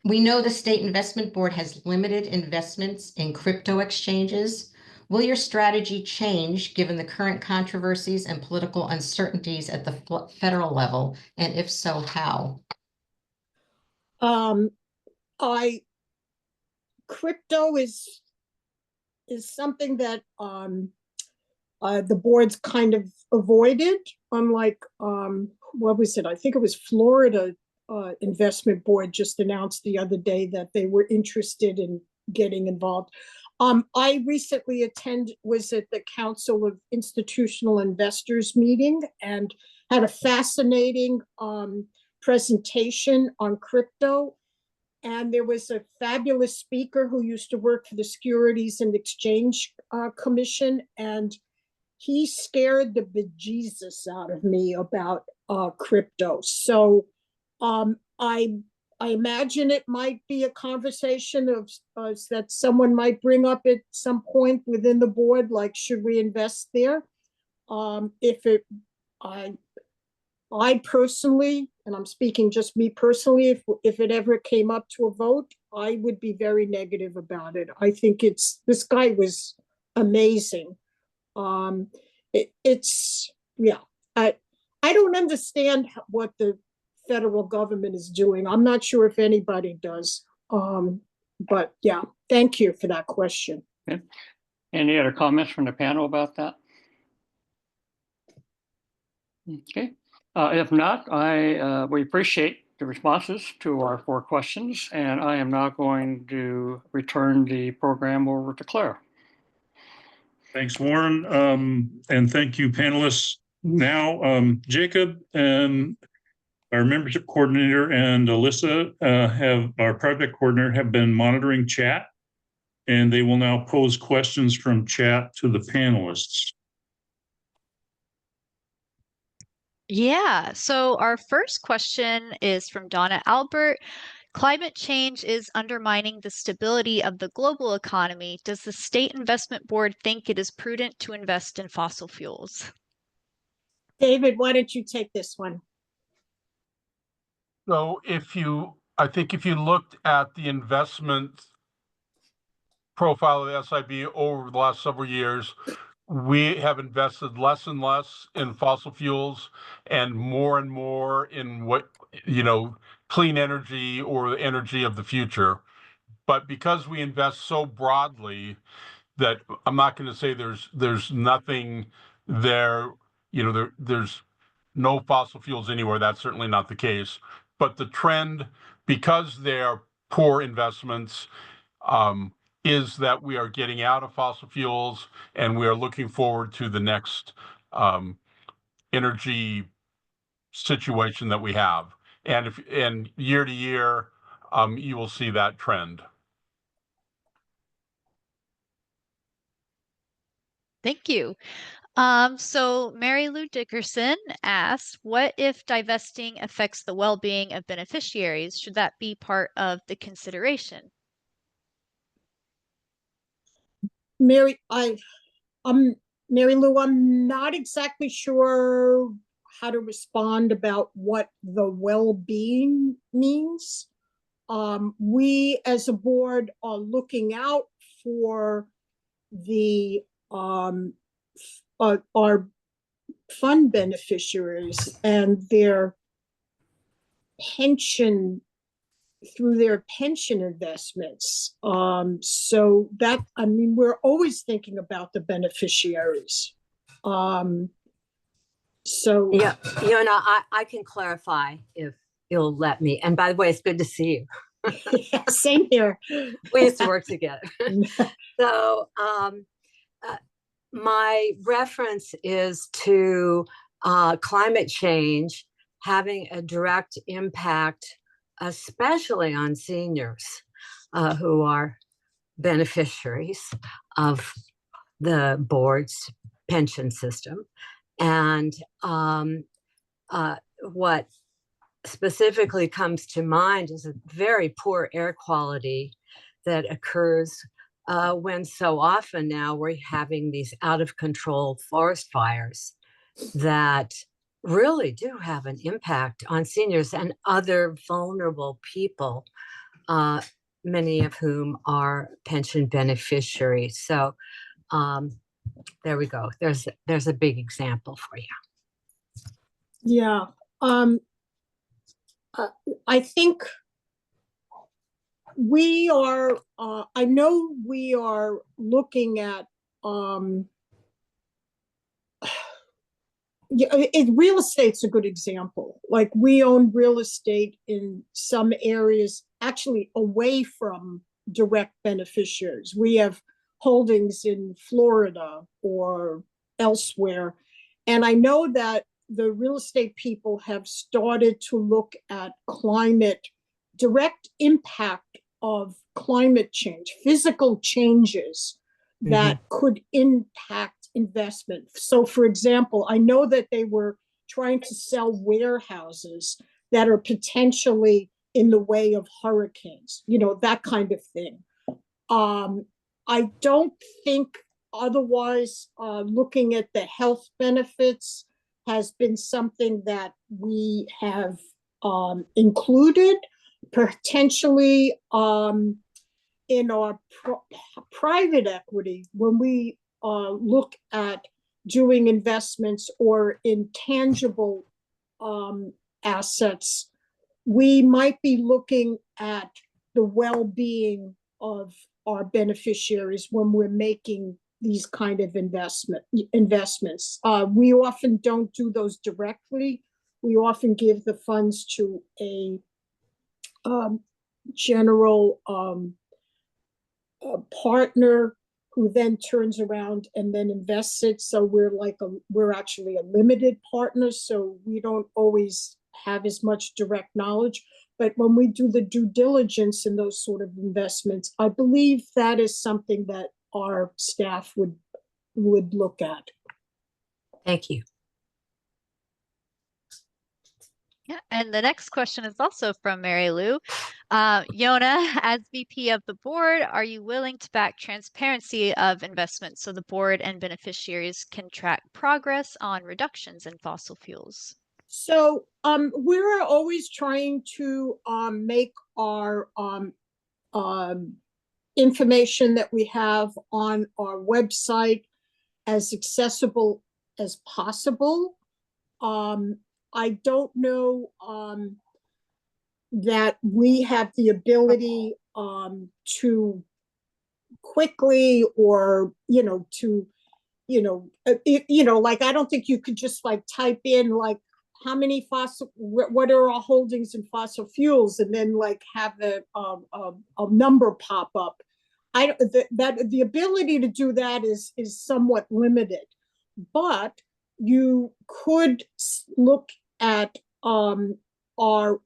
We know the State Investment Board has limited investments in crypto exchanges. Will your strategy change given the current controversies and political uncertainties at the federal level? And if so, how? Crypto is something that the board's kind of avoided, unlike what was it? I think it was Florida Investment Board just announced the other day that they were interested in getting involved. I recently was at the Council of Institutional Investors meeting and had a fascinating presentation on crypto. And there was a fabulous speaker who used to work for the Securities and Exchange Commission, and he scared the bejesus out of me about crypto. So I imagine it might be a conversation that someone might bring up at some point within the board, like, should we invest there? I personally, and I'm speaking just me personally, if it ever came up to a vote, I would be very negative about it. I think this guy was amazing. I don't understand what the federal government is doing. I'm not sure if anybody does. But yeah, thank you for that question. Okay. Any other comments from the panel about that? Okay. If not, we appreciate the responses to our 4 questions, and I am now going to return the program over to Claire. Thanks, Warren, and thank you, panelists. Now, Jacob and our membership coordinator and Alyssa, our project coordinator, have been monitoring chat, and they will now pose questions from chat to the panelists. Yeah, so our first question is from Donna Albert. Climate change is undermining the stability of the global economy. Does the State Investment Board think it is prudent to invest in fossil fuels? David, why don't you take this one? So I think if you looked at the investment profile of the SIB over the last several years, we have invested less and less in fossil fuels and more in clean energy or the energy of the future. But because we invest so broadly, that I'm not going to say there's nothing there, there's no fossil fuels anywhere. That's certainly not the case. But the trend, because they are poor investments, is that we are getting out of fossil fuels and we are looking forward to the next energy situation that we have. And year to year, you will see that trend. Thank you. So Mary Lou Dickerson asked, what if divesting affects the well-being of beneficiaries? Should that be part of the consideration? Mary Lou, I'm not exactly sure how to respond about what the well-being means. We as a board are looking out for the our fund beneficiaries and their pension through their pension investments. So that, I mean, we're always thinking about the beneficiaries. So yeah, I can clarify if you'll let me. And by the way, it's good to see you. Yeah, same here. We used to work together. So my reference is to climate change having a direct impact, especially on seniors who are beneficiaries of the board's pension system. And what specifically comes to mind is a very poor air quality that occurs when so often now we're having these out of control forest fires that really do have an impact on seniors and other vulnerable people, many of whom are pension beneficiaries. So there we go. There's a big example for you. Yeah. I think we are, I know we are looking at, real estate's a good example. Like we own real estate in some areas actually away from direct beneficiaries. We have holdings in Florida or elsewhere. And I know that the real estate people have started to look at direct impact of climate change, physical changes that could impact investment. So for example, I know that they were trying to sell warehouses that are potentially in the way of hurricanes, that kind of thing. I don't think otherwise looking at the health benefits has been something that we have included, potentially in our private equity when we look at doing investments or intangible assets. We might be looking at the well-being of our beneficiaries when we're making these kind of investments. We often don't do those directly. We often give the funds to a general partner who then turns around and then invests it. So we're actually a limited partner. So we don't always have as much direct knowledge. But when we do the due diligence in those sort of investments, I believe that is something that our staff would look at. Thank you. Yeah, and the next question is also from Mary Lou. Yona, as VP of the board, are you willing to back transparency of investments so the board and beneficiaries can track progress on reductions in fossil fuels? So we're always trying to make our information that we have on our website as accessible as possible. I don't know that we have the ability to quickly, or like, I don't think you could just like type in like how many what are our holdings in fossil fuels, and then like have a number pop up. The ability to do that is somewhat limited, but you could look at our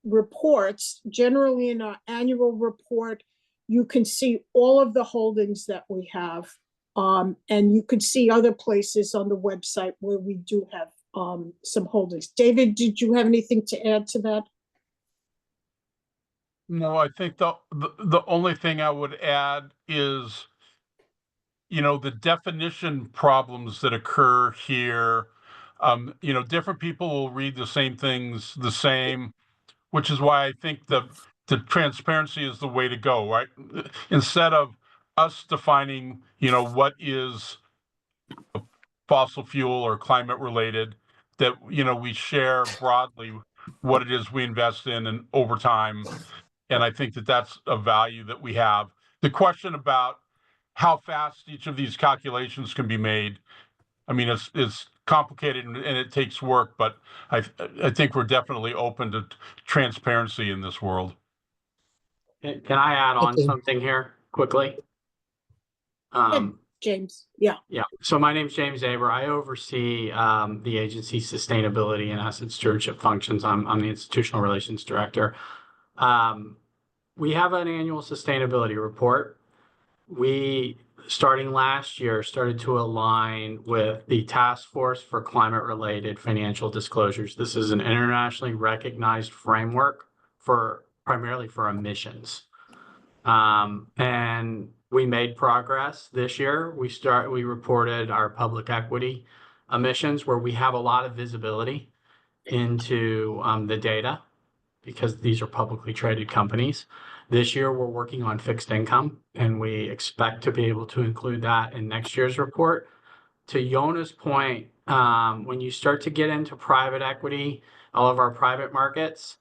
reports. Generally, in our annual report, you can see all of the holdings that we have, and you could see other places on the website where we do have some holdings. David, did you have anything to add to that? No, I think the only thing I would add is, the definition problems that occur here. Different people will read the same things the same, which is why I think the transparency is the way to go, right? Instead of us defining, what is fossil fuel or climate related, that, we share broadly what it is we invest in and over time. And I think that that's a value that we have. The question about how fast each of these calculations can be made, I mean, it's complicated and it takes work, but I think we're definitely open to transparency in this world. Can I add on something here quickly? James, yeah. Yeah. So my name's James Aber. I oversee the agency's sustainability and asset stewardship functions. I'm the institutional relations director. We have an annual sustainability report. We, starting last year, started to align with the Task Force for Climate-Related Financial Disclosures. This is an internationally recognized framework primarily for emissions. And we made progress this year. We reported our public equity emissions, where we have a lot of visibility into the data, because these are publicly traded companies. This year, we're working on fixed income, and we expect to be able to include that in next year's report. To Yona's point, when you start to get into private equity, all of our private markets,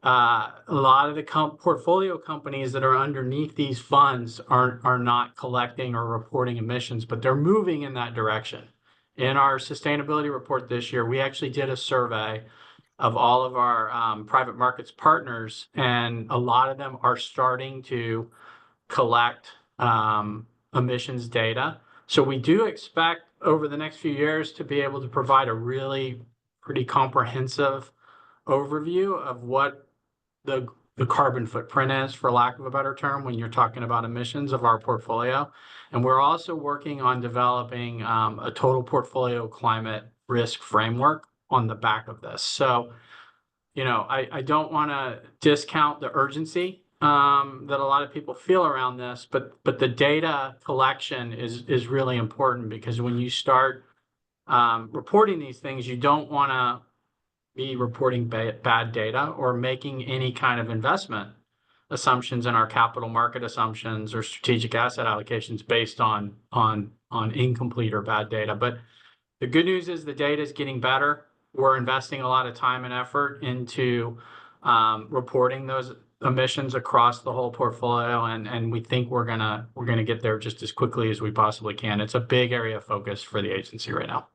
a lot of the portfolio companies that are underneath these funds are not collecting or reporting emissions, but they're moving in that direction. In our sustainability report this year, we actually did a survey of all of our private markets partners, and a lot of them are starting to collect emissions data. So we do expect over the next few years to be able to provide a really pretty comprehensive overview of what the carbon footprint is, for lack of a better term, when you're talking about emissions of our portfolio. And we're also working on developing a total portfolio climate risk framework on the back of this. So, I don't want to discount the urgency that a lot of people feel around this, but the data collection is really important, because when you start reporting these things, you don't want to be reporting bad data or making any kind of investment assumptions in our capital market assumptions or strategic asset allocations based on incomplete or bad data. But the good news is the data is getting better. We're investing a lot of time and effort into reporting those emissions across the whole portfolio, and we think we're gonna get there just as quickly as we possibly can. It's a big area of focus for the agency right now.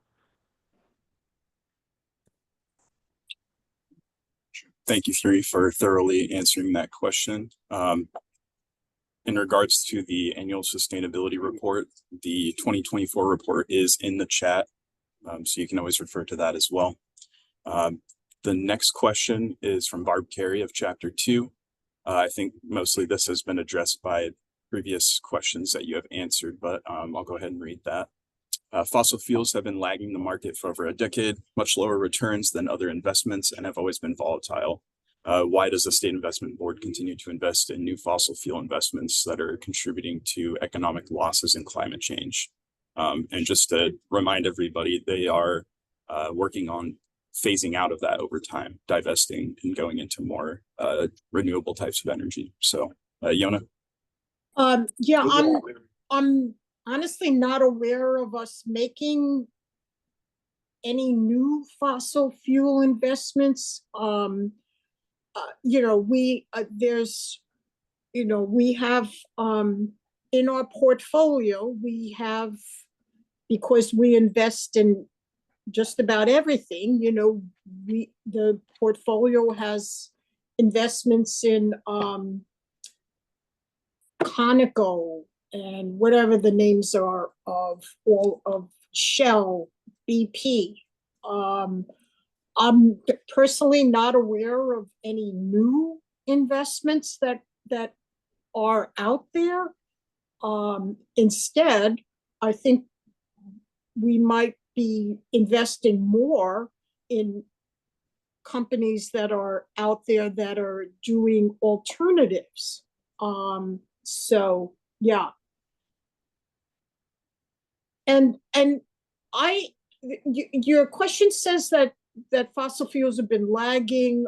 Thank you, Three, for thoroughly answering that question. In regards to the annual sustainability report, the 2024 report is in the chat, so you can always refer to that as well. The next question is from Barb Carey of Chapter 2. I think mostly this has been addressed by previous questions that you have answered, but I'll go ahead and read that. Fossil fuels have been lagging the market for over a decade, much lower returns than other investments, and have always been volatile. Why does the State Investment Board continue to invest in new fossil fuel investments that are contributing to economic losses and climate change? And just to remind everybody, they are working on phasing out of that over time, divesting and going into more renewable types of energy. So, Yona? Yeah, I'm honestly not aware of us making any new fossil fuel investments. You know, we there's, you know, we have in our portfolio, we have, because we invest in just about everything, you know, the portfolio has investments in Conoco and whatever the names are of all of Shell, BP. I'm personally not aware of any new investments that are out there. Instead, I think we might be investing more in companies that are out there that are doing alternatives. So yeah. And your question says that fossil fuels have been lagging,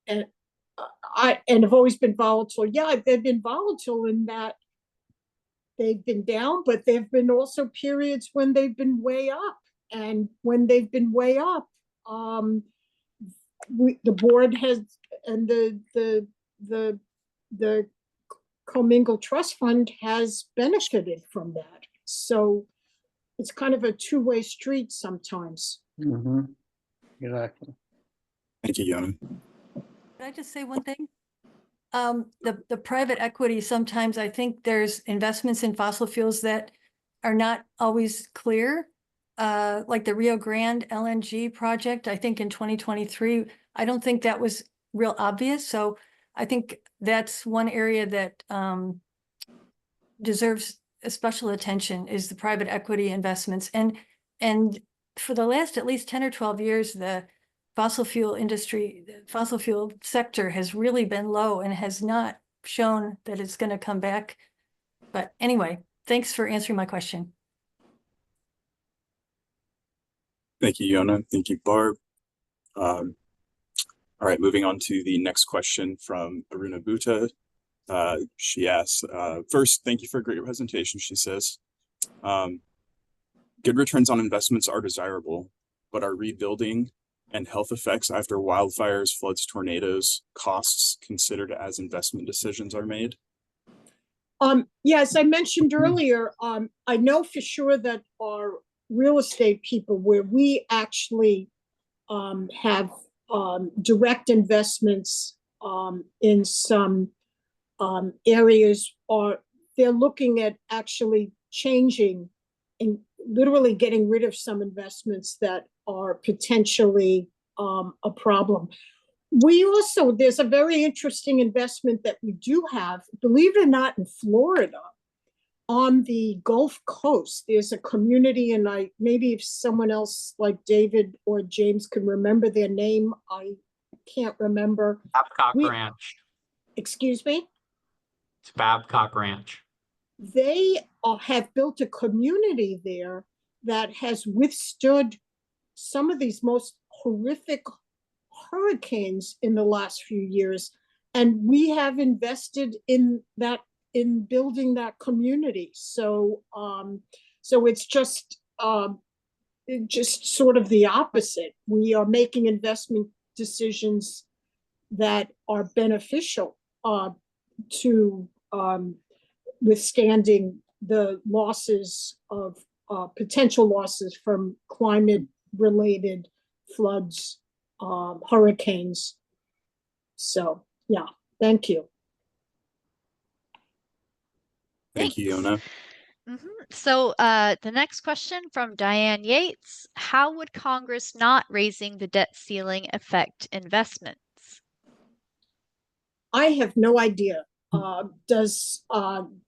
and have always been volatile. Yeah, they've been volatile in that they've been down, but there have been also periods when they've been way up. And when they've been way up, the board has, and the commingled trust fund has benefited from that. So it's kind of a two-way street sometimes. Exactly. Thank you, Yona. Can I just say one thing? The private equity, sometimes I think there's investments in fossil fuels that are not always clear. Like the Rio Grande LNG project, I think in 2023, I don't think that was real obvious. So I think that's one area that deserves a special attention, is the private equity investments. And for the last at least 10 or 12 years, the fossil fuel industry, the fossil fuel sector has really been low and has not shown that it's going to come back. But anyway, thanks for answering my question. Thank you, Yona. Thank you, Barb. All right, moving on to the next question from Aruna Bhuta. She asks, first, thank you for a great presentation, she says. Good returns on investments are desirable, but are rebuilding and health effects after wildfires, floods, tornadoes, costs considered as investment decisions are made? Yeah, as I mentioned earlier, I know for sure that our real estate people, where we actually have direct investments in some areas, or they're looking at actually changing and literally getting rid of some investments that are potentially a problem. We also, there's a very interesting investment that we do have, believe it or not, in Florida, on the Gulf Coast. There's a community, and maybe if someone else like David or James can remember their name, I can't remember. Babcock Ranch. Excuse me? It's Babcock Ranch. They have built a community there that has withstood some of these most horrific hurricanes in the last few years. And we have invested in that, in building that community. So, so it's just sort of the opposite. We are making investment decisions that are beneficial to withstanding the losses of potential losses from climate-related floods, hurricanes. So, yeah, thank you. Thank you, Yona. So the next question from Diane Yates, how would Congress not raising the debt ceiling affect investments? I have no idea. Does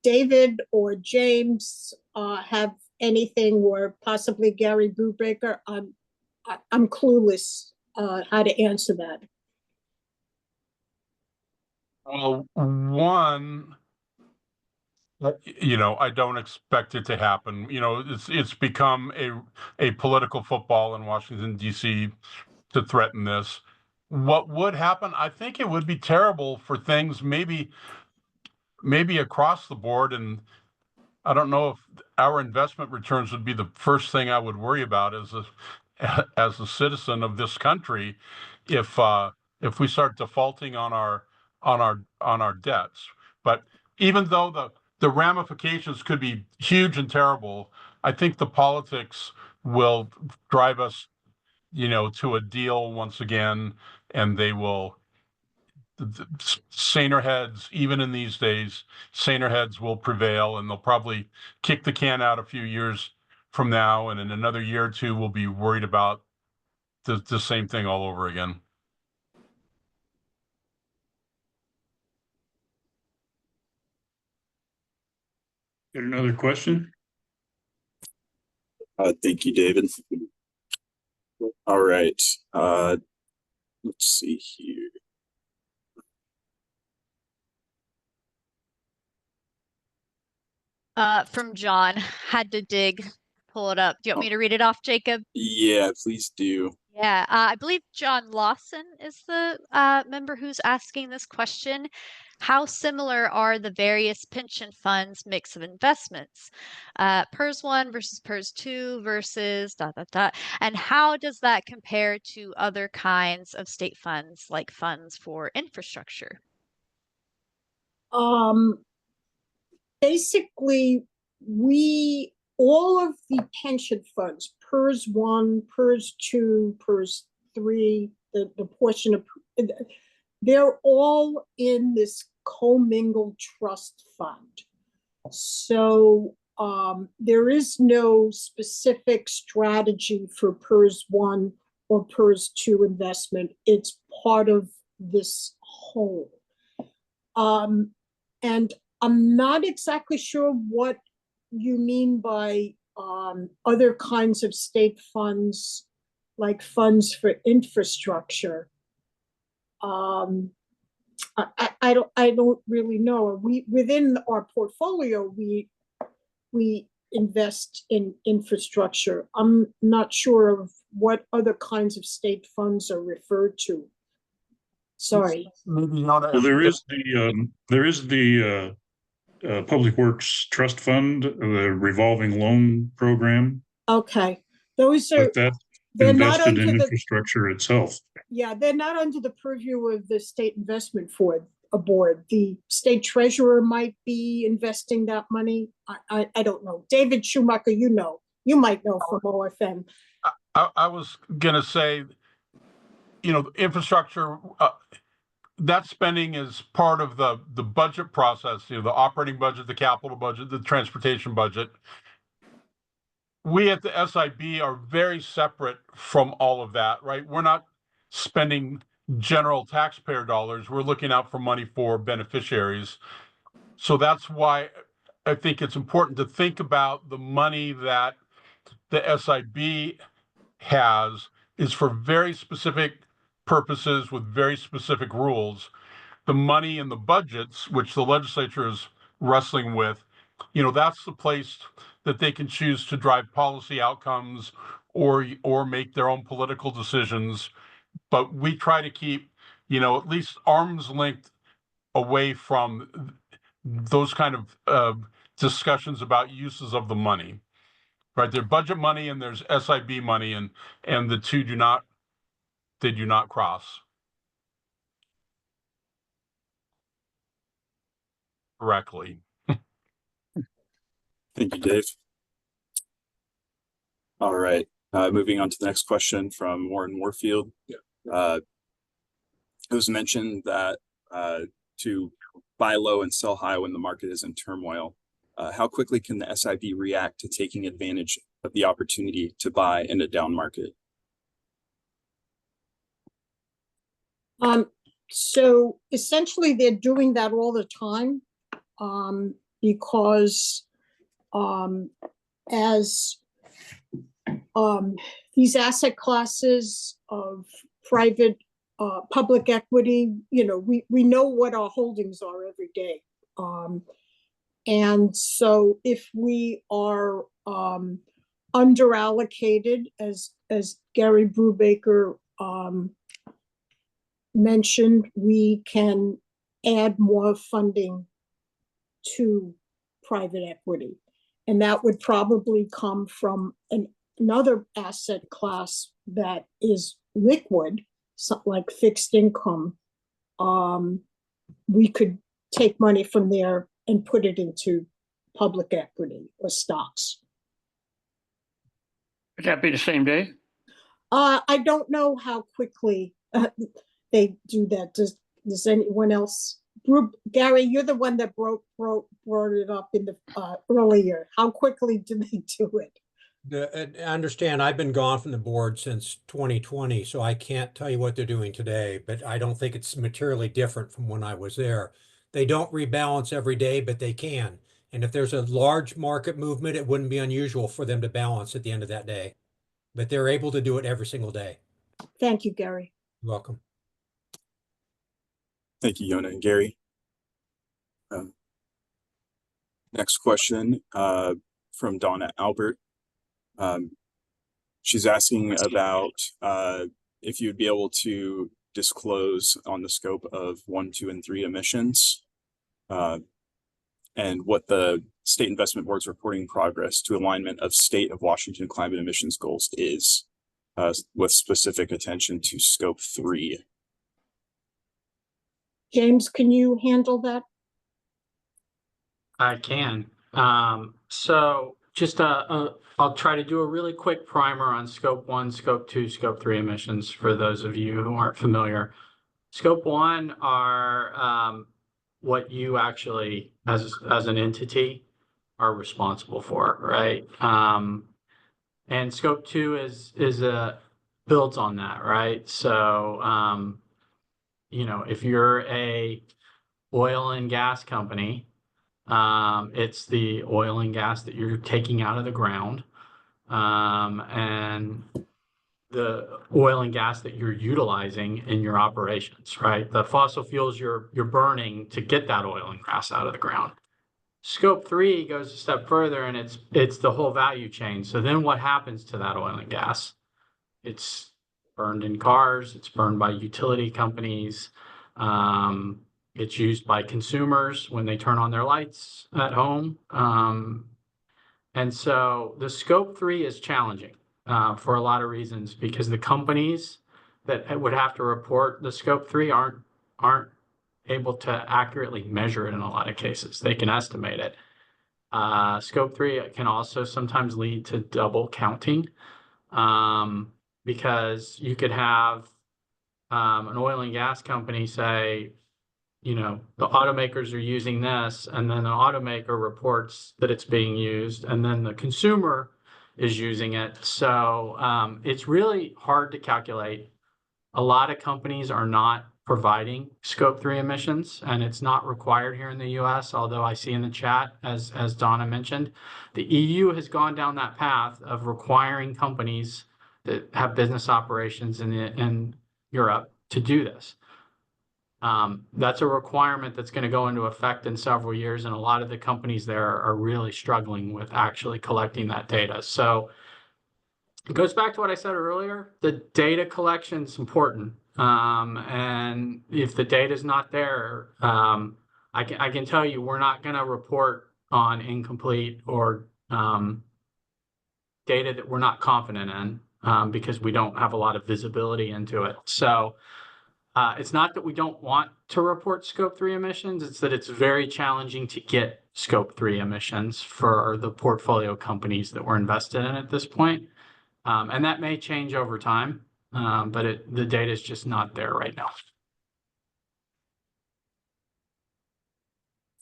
David or James have anything, or possibly Gary Brubaker? I'm clueless how to answer that. One, I don't expect it to happen. It's become a political football in Washington, D.C. to threaten this. What would happen? I think it would be terrible for things maybe across the board. And I don't know if our investment returns would be the first thing I would worry about as a citizen of this country if we start defaulting on our debts. But even though the ramifications could be huge and terrible, I think the politics will drive us, to a deal once again, and they will. Saner heads, even in these days, saner heads will prevail, and they'll probably kick the can out a few years from now, and in another year or two, we'll be worried about the same thing all over again. Got another question? Thank you, David. All right. Let's see here. From John, had to pull it up. Do you want me to read it off, Jacob? Yeah, please do. Yeah, I believe John Lawson is the member who's asking this question. How similar are the various pension funds mix of investments? PERS 1 versus PERS 2 versus ... And how does that compare to other kinds of state funds, like funds for infrastructure? Basically, all of the pension funds, PERS 1, PERS 2, PERS 3, the portion of, they're all in this commingled trust fund. So there is no specific strategy for PERS 1 or PERS 2 investment. It's part of this whole. And I'm not exactly sure what you mean by other kinds of state funds, like funds for infrastructure. I don't really know. Within our portfolio, we invest in infrastructure. I'm not sure of what other kinds of state funds are referred to. Sorry. Maybe not. Well, there is the Public Works Trust Fund, the revolving loan program. Okay, those are. But that's they're not invested in under the. infrastructure itself. Yeah, they're not under the purview of the State Investment Board. The state treasurer might be investing that money. I don't know. David Schumacher, you might know from OFM. I was gonna say, infrastructure, that spending is part of the budget process, the operating budget, the capital budget, the transportation budget. We at the SIB are very separate from all of that, right? We're not spending general taxpayer dollars. We're looking out for money for beneficiaries. So that's why I think it's important to think about the money that the SIB has is for very specific purposes with very specific rules. The money in the budgets, which the legislature is wrestling with, that's the place that they can choose to drive policy outcomes or make their own political decisions. But we try to keep, at least arm's length away from those kind of discussions about uses of the money. Right? There's budget money and there's SIB money, and the two do not cross. Correctly. Thank you, Dave. All right. Moving on to the next question from Warren Warfield. It was mentioned that to buy low and sell high when the market is in turmoil. How quickly can the SIB react to taking advantage of the opportunity to buy in a down market? So essentially they're doing that all the time, because, as, these asset classes of private, public equity, we know what our holdings are every day. And so if we are, under allocated, as Gary Brubaker, mentioned, we can add more funding to private equity. And that would probably come from another asset class that is liquid, something like fixed income. We could take money from there and put it into public equity or stocks. Would that be the same day? I don't know how quickly they do that. Does anyone else? Gary, you're the one that brought it up in the earlier. How quickly do they do it? I understand, I've been gone from the board since 2020, so I can't tell you what they're doing today, but I don't think it's materially different from when I was there. They don't rebalance every day, but they can. And if there's a large market movement, it wouldn't be unusual for them to balance at the end of that day. But they're able to do it every single day. Thank you, Gary. You're welcome. Thank you, Yona and Gary. Next question from Donna Albert. She's asking about if you'd be able to disclose on the scope of 1, 2, and 3 emissions, and what the State Investment Board's reporting progress to alignment of State of Washington climate emissions goals is, with specific attention to scope 3. James, can you handle that? I can. So just I'll try to do a really quick primer on scope 1, scope 2, scope 3 emissions for those of you who aren't familiar. Scope 1 are what you actually, as an entity, are responsible for, right? And scope 2 is builds on that, right? So if you're a oil and gas company, it's the oil and gas that you're taking out of the ground, and the oil and gas that you're utilizing in your operations, right? The fossil fuels you're burning to get that oil and gas out of the ground. Scope 3 goes a step further, and it's the whole value chain. So then what happens to that oil and gas? It's burned in cars, it's burned by utility companies, it's used by consumers when they turn on their lights at home. And so the scope 3 is challenging for a lot of reasons, because the companies that would have to report the scope 3 aren't able to accurately measure it in a lot of cases. They can estimate it. Scope 3 can also sometimes lead to double counting, because you could have an oil and gas company say, the automakers are using this, and then the automaker reports that it's being used, and then the consumer is using it. So it's really hard to calculate. A lot of companies are not providing scope 3 emissions, and it's not required here in the US, although I see in the chat, as Donna mentioned, the EU has gone down that path of requiring companies that have business operations in Europe to do this. That's a requirement that's going to go into effect in several years, and a lot of the companies there are really struggling with actually collecting that data. So it goes back to what I said earlier. The data collection is important, and if the data is not there, I can tell you we're not going to report on incomplete or data that we're not confident in, because we don't have a lot of visibility into it. So it's not that we don't want to report scope 3 emissions, it's that it's very challenging to get scope 3 emissions for the portfolio companies that we're invested in at this point. And that may change over time, but the data is just not there right now.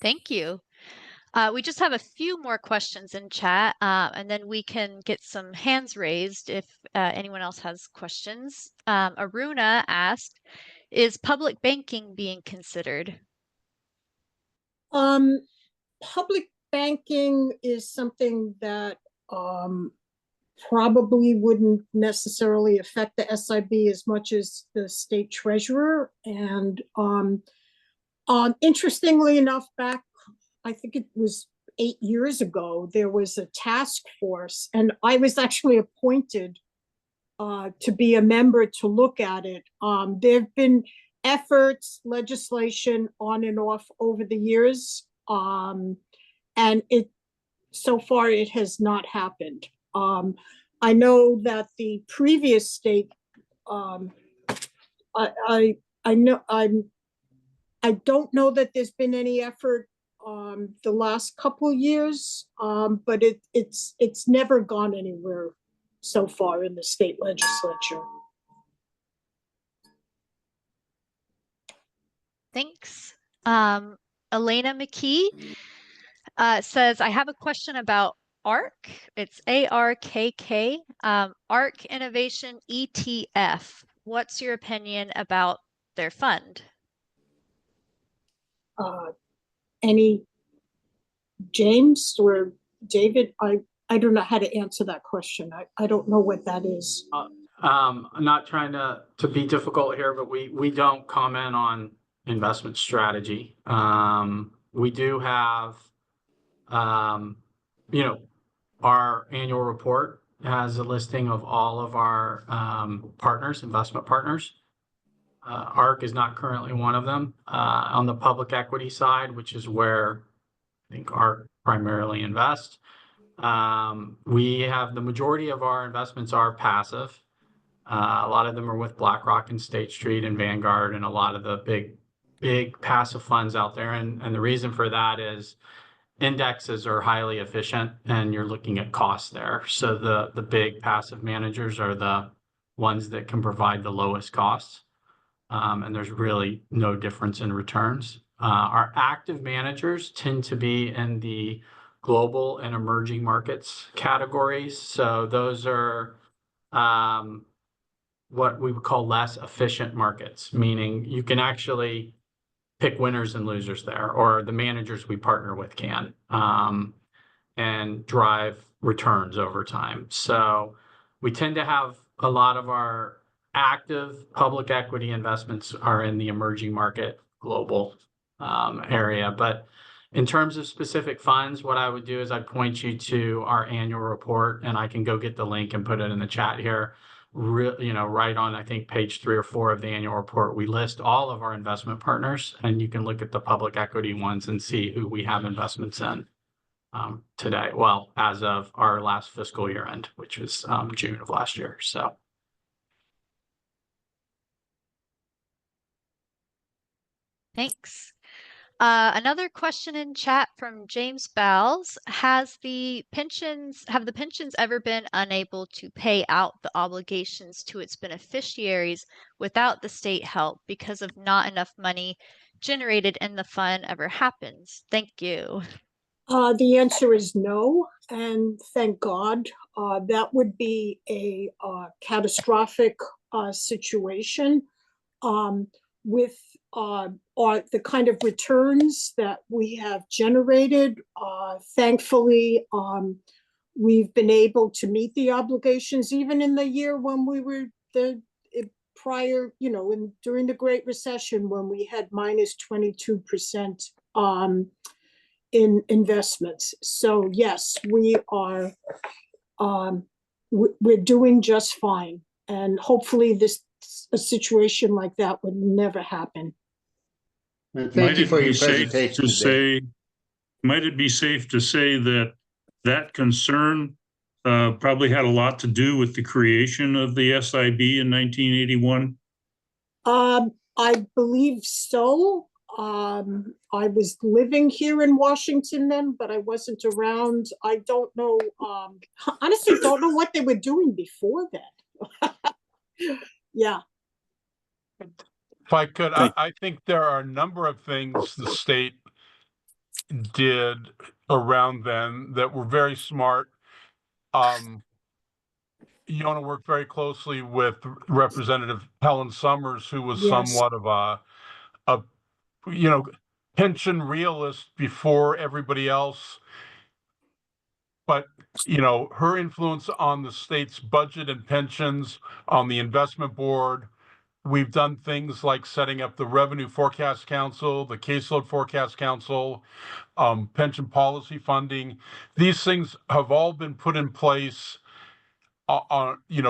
Thank you. We just have a few more questions in chat, and then we can get some hands raised if anyone else has questions. Aruna asked, is public banking being considered? Public banking is something that probably wouldn't necessarily affect the SIB as much as the state treasurer. And interestingly enough, back, I think it was 8 years ago, there was a task force, and I was actually appointed to be a member to look at it. There have been efforts, legislation on and off over the years, and so far it has not happened. I know that the previous state, I don't know that there's been any effort the last couple of years, but it's never gone anywhere so far in the state legislature. Thanks. Elena McKee says, I have a question about ARC. It's ARKK, ARC Innovation ETF. What's your opinion about their fund? Any James or David? I don't know how to answer that question. I don't know what that is. I'm not trying to be difficult here, but we don't comment on investment strategy. We do have, our annual report has a listing of all of our partners, investment partners. ARC is not currently one of them. On the public equity side, which is where I think ARC primarily invests, we have the majority of our investments are passive. A lot of them are with BlackRock and State Street and Vanguard and a lot of the big passive funds out there. And the reason for that is indexes are highly efficient and you're looking at costs there. So the big passive managers are the ones that can provide the lowest costs. And there's really no difference in returns. Our active managers tend to be in the global and emerging markets categories. So those are what we would call less efficient markets, meaning you can actually pick winners and losers there, or the managers we partner with can, and drive returns over time. So we tend to have a lot of our active public equity investments are in the emerging market global area. But in terms of specific funds, what I would do is I'd point you to our annual report, and I can go get the link and put it in the chat here. Right on, I think, page 3 or 4 of the annual report, we list all of our investment partners, and you can look at the public equity ones and see who we have investments in today. Well, as of our last fiscal year end, which was June of last year. So. Thanks. Another question in chat from James Bowles. Have the pensions ever been unable to pay out the obligations to its beneficiaries without the state help because of not enough money generated in the fund ever happens? Thank you. The answer is no, and thank God. That would be a catastrophic situation. With the kind of returns that we have generated, thankfully, we've been able to meet the obligations even in the year when we were prior, during the Great Recession, when we had minus 22% in investments. So yes, we are we're doing just fine, and hopefully a situation like that would never happen. Thank you for your presentation today. Might it be safe to say that concern probably had a lot to do with the creation of the SIB in 1981? I believe so. I was living here in Washington then, but I wasn't around. I don't know. Honestly, don't know what they were doing before that. Yeah. If I could, I think there are a number of things the state did around then that were very smart. Yona worked very closely with Representative Helen Summers, who was Yes. somewhat of a pension realist before everybody else. But, her influence on the state's budget and pensions, on the investment board. We've done things like setting up the Revenue Forecast Council, the Caseload Forecast Council, pension policy funding. These things have all been put in place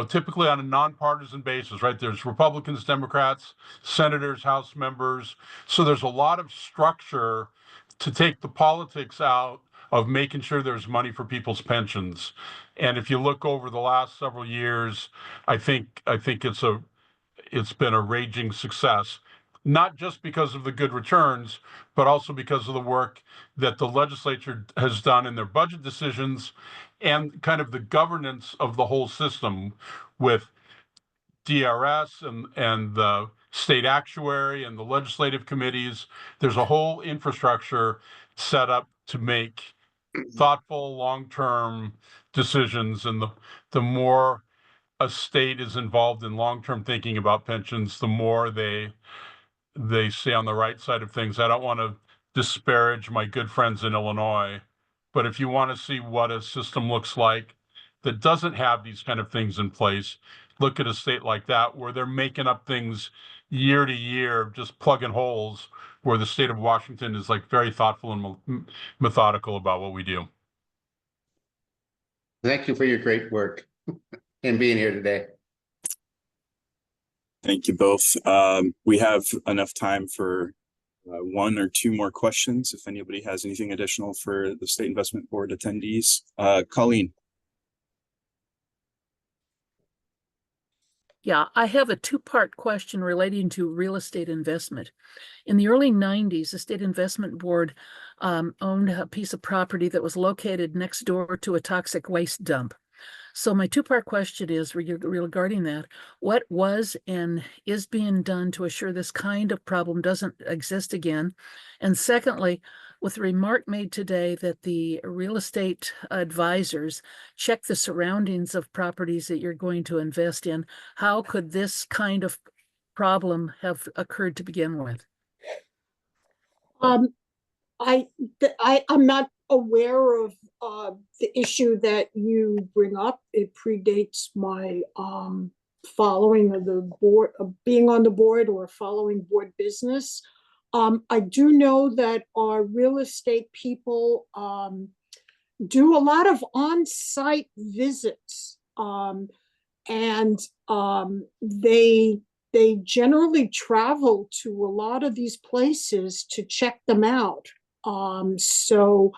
typically on a nonpartisan basis, right? There's Republicans, Democrats, senators, House members. So there's a lot of structure to take the politics out of making sure there's money for people's pensions. And if you look over the last several years, I think it's been a raging success, not just because of the good returns, but also because of the work that the legislature has done in their budget decisions and kind of the governance of the whole system with DRS and the state actuary and the legislative committees. There's a whole infrastructure set up to make thoughtful, long-term decisions. And the more a state is involved in long-term thinking about pensions, the more they stay on the right side of things. I don't want to disparage my good friends in Illinois, but if you want to see what a system looks like that doesn't have these kind of things in place, look at a state like that where they're making up things year to year, just plugging holes, where the state of Washington is like very thoughtful and methodical about what we do. Thank you for your great work and being here today. Thank you both. We have enough time for one or two more questions. If anybody has anything additional for the State Investment Board attendees. Colleen. Yeah, I have a two-part question relating to real estate investment. In the early 90s, the State Investment Board owned a piece of property that was located next door to a toxic waste dump. So my two-part question is regarding that. What was and is being done to assure this kind of problem doesn't exist again? And secondly, with the remark made today that the real estate advisors check the surroundings of properties that you're going to invest in, how could this kind of problem have occurred to begin with? I'm not aware of the issue that you bring up. It predates my following of the board, being on the board or following board business. I do know that our real estate people do a lot of on-site visits, and they generally travel to a lot of these places to check them out. So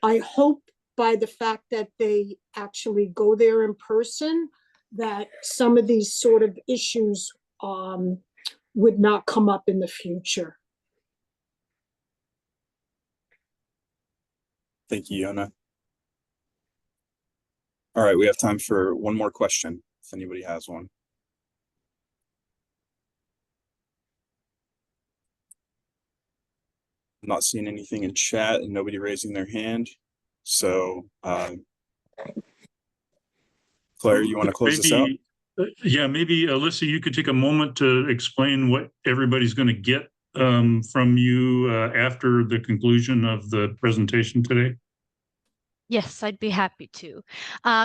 I hope by the fact that they actually go there in person, that some of these sort of issues would not come up in the future. Thank you, Yona. All right, we have time for one more question, if anybody has one. I'm not seeing anything in chat and nobody raising their hand. So, Claire, you want to close this out? Yeah, maybe Alyssa, you could take a moment to explain what everybody's going to get from you after the conclusion of the presentation today. Yes, I'd be happy to.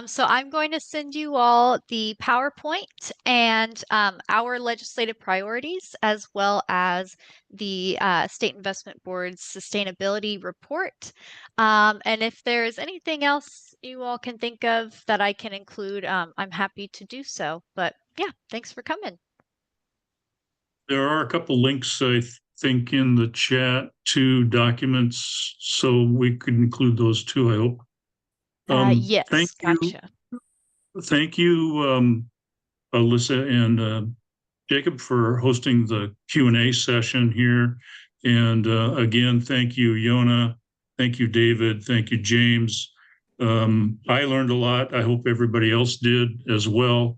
So I'm going to send you all the PowerPoint and our legislative priorities, as well as the State Investment Board's sustainability report. And if there's anything else you all can think of that I can include, I'm happy to do so. But yeah, thanks for coming. There are a couple links, I think, in the chat to documents, so we could include those too, I hope. Yes, gotcha. Thank you, Alyssa and Jacob, for hosting the Q&A session here. And again, thank you, Yona. Thank you, David. Thank you, James. I learned a lot. I hope everybody else did as well.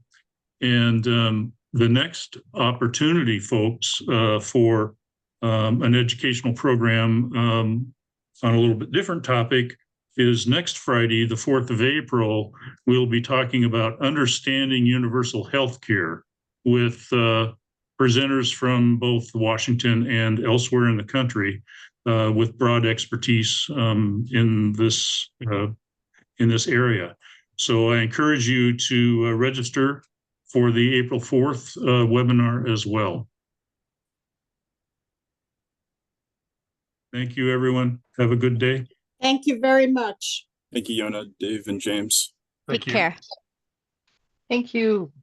And the next opportunity, folks, for an educational program on a little bit different topic is next Friday, the 4th of April, we'll be talking about understanding universal health care with presenters from both Washington and elsewhere in the country with broad expertise in this area. So I encourage you to register for the April 4th webinar as well. Thank you, everyone. Have a good day. Thank you very much. Thank you, Yona, Dave, and James. Take care. Thank you.